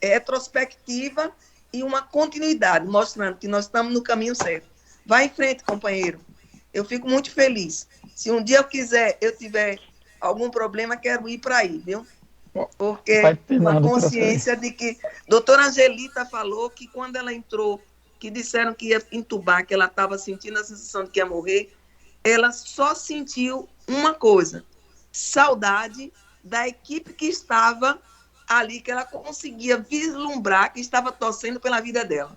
Retrospectiva e uma continuidade, mostrando que nós estamos no caminho certo. Vai em frente, companheiro. Eu fico muito feliz. Se um dia eu tiver algum problema, quero ir para aí, viu? Porque uma consciência de que... Doutora Angelita falou que quando ela entrou, que disseram que ia entubar, que ela estava sentindo a sensação de que ia morrer, ela só sentiu uma coisa, saudade da equipe que estava ali, que ela conseguia vislumbrar, que estava torcendo pela vida dela.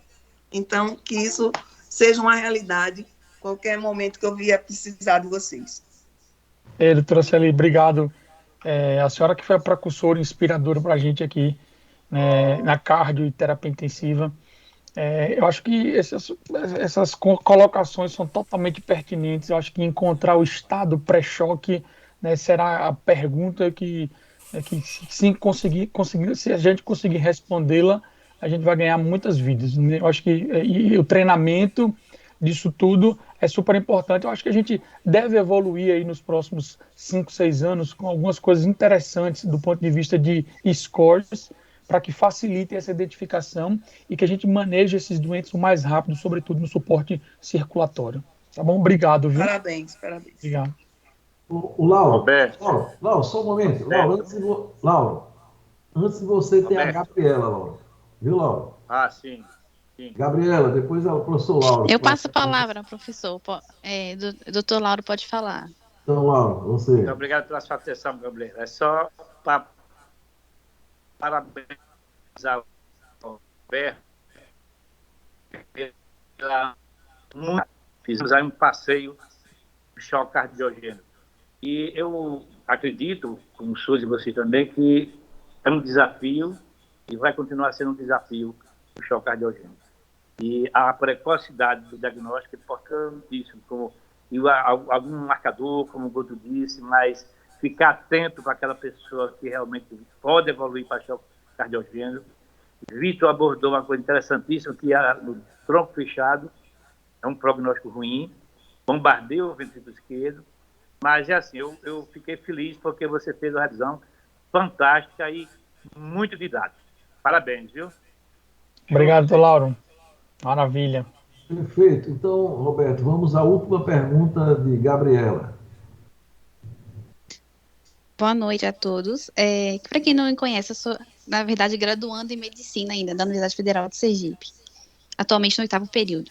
Então, que isso seja uma realidade qualquer momento que eu vier precisar de vocês. Doutora Celi, obrigado. A senhora que foi a precursora inspiradora para a gente aqui, né, na cardio e terapia intensiva. Eu acho que essas colocações são totalmente pertinentes. Eu acho que encontrar o estado pré-choque, né, será a pergunta que se a gente conseguir respondê-la, a gente vai ganhar muitas vidas, né? Eu acho que o treinamento disso tudo é super importante. Eu acho que a gente deve evoluir aí nos próximos 5, 6 anos com algumas coisas interessantes do ponto de vista de scores, para que facilite essa identificação e que a gente maneje esses doentes o mais rápido, sobretudo no suporte circulatório. Tá bom? Obrigado, viu? Parabéns. Obrigado. O Lauro, só um momento. Lauro, antes de você tem a Gabriela, Lauro. Viu, Lauro? Ah, sim. Gabriela, depois é o professor Lauro. Eu passo a palavra, professor. Doutor Lauro pode falar. Então, Lauro, você. Muito obrigado pela sua atenção, Gabriela. É só para parabenizar o Roberto. Fizemos aí um passeio de choque cardiogênico. E eu acredito, como Suzy e você também, que é um desafio e vai continuar sendo um desafio o choque cardiogênico. E a precocidade do diagnóstico é importantíssimo, algum marcador, como o Guto disse, mas ficar atento para aquela pessoa que realmente pode evoluir para choque cardiogênico. Vitor abordou uma coisa interessantíssima, que no tronco fechado é um prognóstico ruim, bombardeia o ventrículo esquerdo, mas é assim, eu fiquei feliz porque você fez uma revisão fantástica e muito didática. Parabéns, viu? Obrigado, doutor Lauro. Maravilha. Perfeito. Então, Roberto, vamos à última pergunta de Gabriela. Boa noite a todos. Para quem não me conhece, eu sou, na verdade, graduando em medicina ainda, da Universidade Federal de Sergipe, atualmente no 8º período.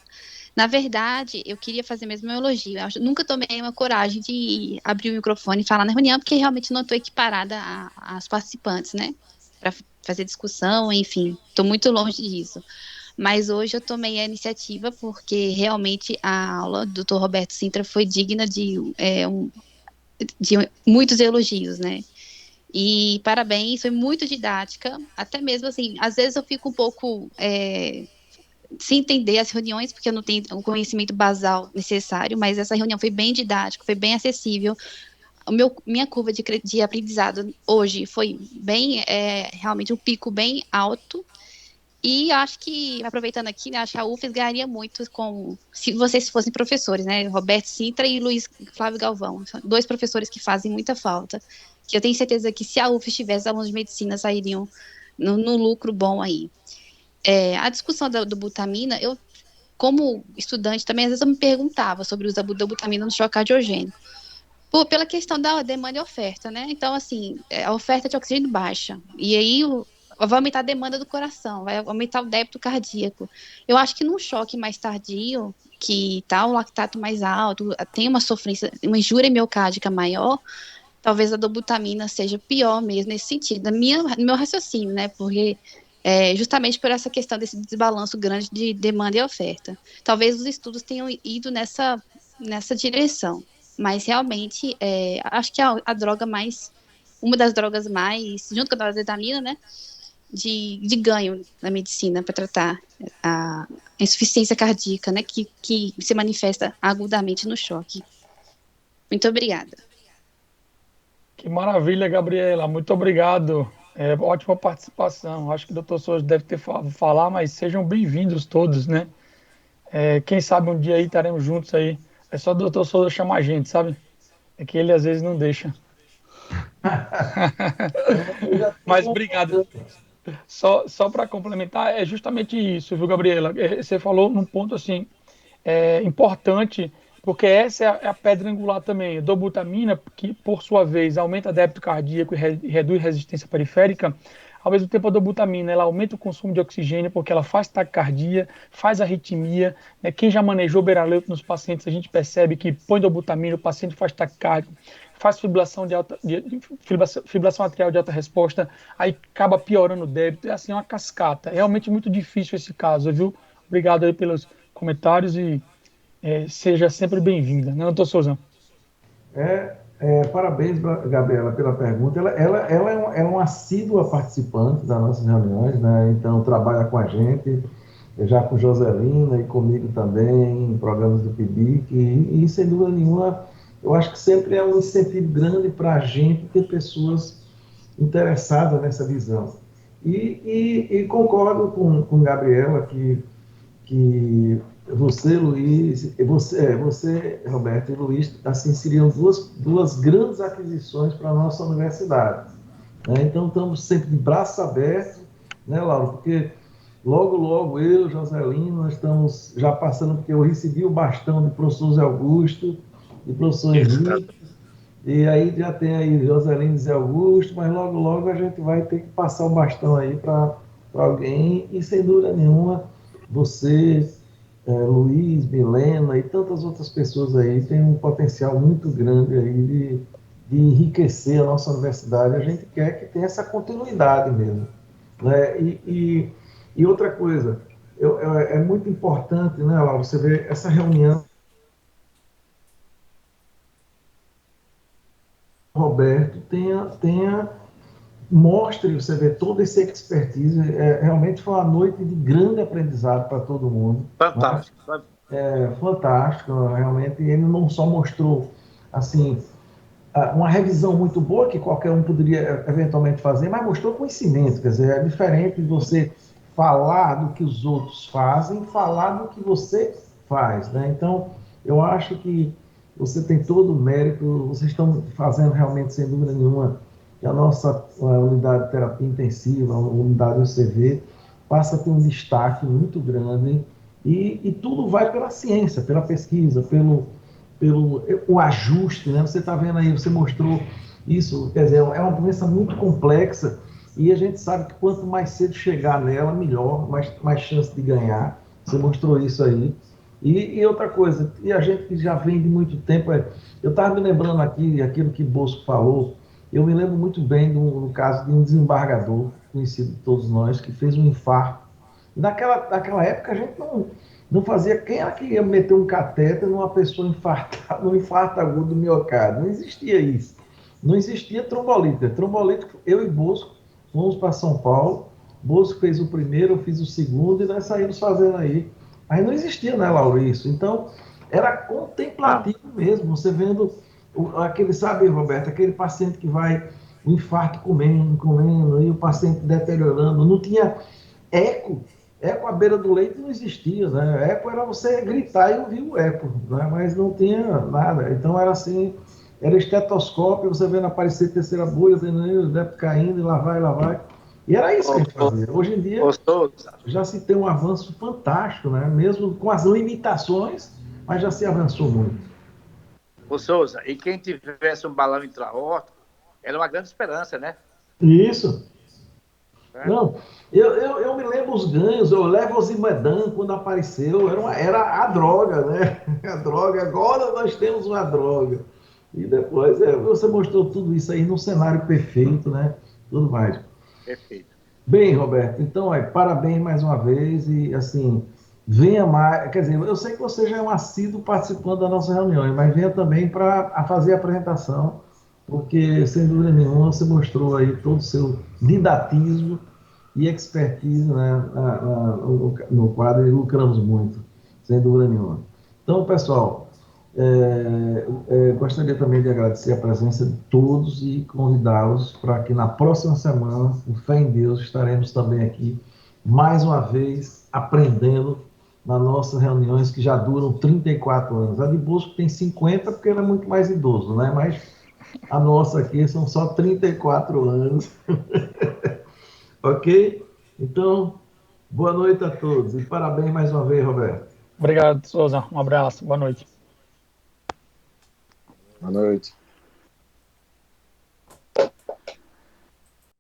Na verdade, eu queria fazer mesmo um elogio. Eu nunca tomei uma coragem de abrir o microfone e falar na reunião, porque realmente não estou equiparada às participantes, né? Para fazer discussão, enfim, estou muito longe disso. Mas hoje eu tomei a iniciativa porque realmente a aula do Dr. Roberto Sintra foi digna de muitos elogios, né? E parabéns, foi muito didática, até mesmo assim, às vezes eu fico um pouco sem entender as reuniões, porque eu não tenho o conhecimento basal necessário, mas essa reunião foi bem didática, foi bem acessível. Minha curva de aprendizado hoje foi bem, realmente um pico bem alto. E acho que, aproveitando aqui, né, acho que a UFES ganharia muito se vocês fossem professores, né? Roberto Sintra e Luiz Flávio Galvão. São 2 professores que fazem muita falta. Que eu tenho certeza que se a UFES tivesse alunos de medicina, sairiam no lucro bom aí. A discussão do butamina, eu, como estudante, também às vezes eu me perguntava sobre o uso da butamina no choque cardiogênico. Pela questão da demanda e oferta, né? Então, assim, a oferta de oxigênio baixa. E aí vai aumentar a demanda do coração, vai aumentar o débito cardíaco. Eu acho que num choque mais tardio, que tá o lactato mais alto, tem uma sofrência, uma injúria miocárdica maior, talvez a dobutamina seja pior mesmo nesse sentido, no meu raciocínio, né? Porque justamente por essa questão desse desbalanço grande de demanda e oferta. Talvez os estudos tenham ido nessa direção, mas realmente acho que uma das drogas mais, junto com a dobutamina, né? De ganho na medicina para tratar a insuficiência cardíaca, né, que se manifesta agudamente no choque. Muito obrigada. Que maravilha, Gabriela. Muito obrigado. Ótima participação. Acho que o doutor Souza deve ter falar, mas sejam bem-vindos todos, né? Quem sabe um dia aí estaremos juntos aí. É só o doutor Souza chamar a gente, sabe? É que ele às vezes não deixa. Mas obrigado. Só para complementar, é justamente isso, viu, Gabriela? Você falou num ponto assim importante, porque essa é a pedra angular também. A dobutamina, que por sua vez aumenta débito cardíaco e reduz resistência periférica, ao mesmo tempo a dobutamina ela aumenta o consumo de oxigênio, porque ela faz taquicardia, faz arritmia. Né? Quem já manejou beiraleuto nos pacientes, a gente percebe que põe dobutamina, o paciente faz taquicardia, faz fibrilação atrial de alta resposta, aí acaba piorando o débito, é assim uma cascata. É realmente muito difícil esse caso, viu? Obrigado aí pelos comentários e seja sempre bem-vinda, né, doutor Souza? Parabéns, Gabriela, pela pergunta. Ela é uma assídua participante das nossas reuniões, né? Então trabalha com a gente, já com Joselina e comigo também, em programas do PIBIC, e sem dúvida nenhuma, eu acho que sempre é um incentivo grande para a gente ter pessoas interessadas nessa visão. E concordo com Gabriela que você, Luiz, você, Roberto e Luiz, assim, seriam duas grandes aquisições para a nossa universidade. Né? Então, estamos sempre de braço aberto, né, Laura? Porque logo eu, Joselino, nós estamos já passando, porque eu recebi o bastão de professor Zé Augusto, de professor Henrique, e aí já tem aí Joselino e Zé Augusto, mas logo a gente vai ter que passar o bastão aí para alguém, e sem dúvida nenhuma, você, Luiz, Milena e tantas outras pessoas aí têm um potencial muito grande aí de enriquecer a nossa universidade. A gente quer que tenha essa continuidade mesmo. Né? E outra coisa, é muito importante, né, Laura, você vê essa reunião, Roberto, mostre, você vê todo esse expertise, realmente foi uma noite de grande aprendizado para todo mundo. Fantástico. Né? Fantástico, realmente, ele não só mostrou, assim, uma revisão muito boa, que qualquer um poderia eventualmente fazer, mas mostrou conhecimento, quer dizer, é diferente de você falar do que os outros fazem, falar do que você faz, né? Então, eu acho que você tem todo o mérito, vocês estão fazendo realmente, sem dúvida nenhuma, que a nossa unidade de terapia intensiva, a unidade UCV, passa a ter um destaque muito grande, e tudo vai pela ciência, pela pesquisa, pelo o ajuste, né? Você está vendo aí, você mostrou isso, quer dizer, é uma doença muito complexa, e a gente sabe que quanto mais cedo chegar nela, melhor, mais chance de ganhar. Você mostrou isso aí. E outra coisa, e a gente que já vem de muito tempo, eu estava me lembrando aqui, aquilo que Bosco falou, eu me lembro muito bem no caso de um desembargador, conhecido de todos nós, que fez um infarto. Naquela época a gente não fazia, quem era que ia meter um catéter numa pessoa infartada, num infarto agudo do miocárdio? Não existia isso. não existia trombolítica. Trombolítica, eu e Bosco fomos para São Paulo, Bosco fez o primeiro, eu fiz o segundo, e nós saímos fazendo aí. Aí não existia, né, Laurício? Então, era contemplativo mesmo, você vendo aquele, sabe, Roberto, aquele paciente que vai, o infarto comendo, e o paciente deteriorando, não tinha eco à beira do leito não existia, né? Eco era você gritar e ouvir o eco, né? Mas não tinha nada. Então era assim, era estetoscópio, você vendo aparecer terceira bolha, o débito caindo, e lá vai. E era isso que a gente fazia. Hoje em dia já se tem um avanço fantástico, né? Mesmo com as limitações, mas já se avançou muito. Ô Souza, e quem tivesse um balão intraórtico, era uma grande esperança, né? Isso. Não, eu me lembro os ganhos, eu levo o Zimedan quando apareceu, era a droga, né? A droga, agora nós temos uma droga. E depois você mostrou tudo isso aí num cenário perfeito, né? Tudo mais. Perfeito. Bem, Roberto, então, parabéns mais uma vez e, assim, venha mais, quer dizer, eu sei que você já é um assíduo participando das nossas reuniões, mas venha também para fazer a apresentação, porque, sem dúvida nenhuma, você mostrou aí todo o seu didatismo e expertise, né, no quadro, e lucramos muito, sem dúvida nenhuma. Então, pessoal, gostaria também de agradecer a presença de todos e convidá-los para que na próxima semana, com fé em Deus, estaremos também aqui, mais uma vez, aprendendo nas nossas reuniões que já duram 34 anos. A de Bosco tem 50, porque ele é muito mais idoso, né? Mas a nossa aqui são só 34 anos. Ok? Então, boa noite a todos e parabéns mais uma vez, Roberto. Obrigado, Souza. Um abraço. Boa noite. Boa noite.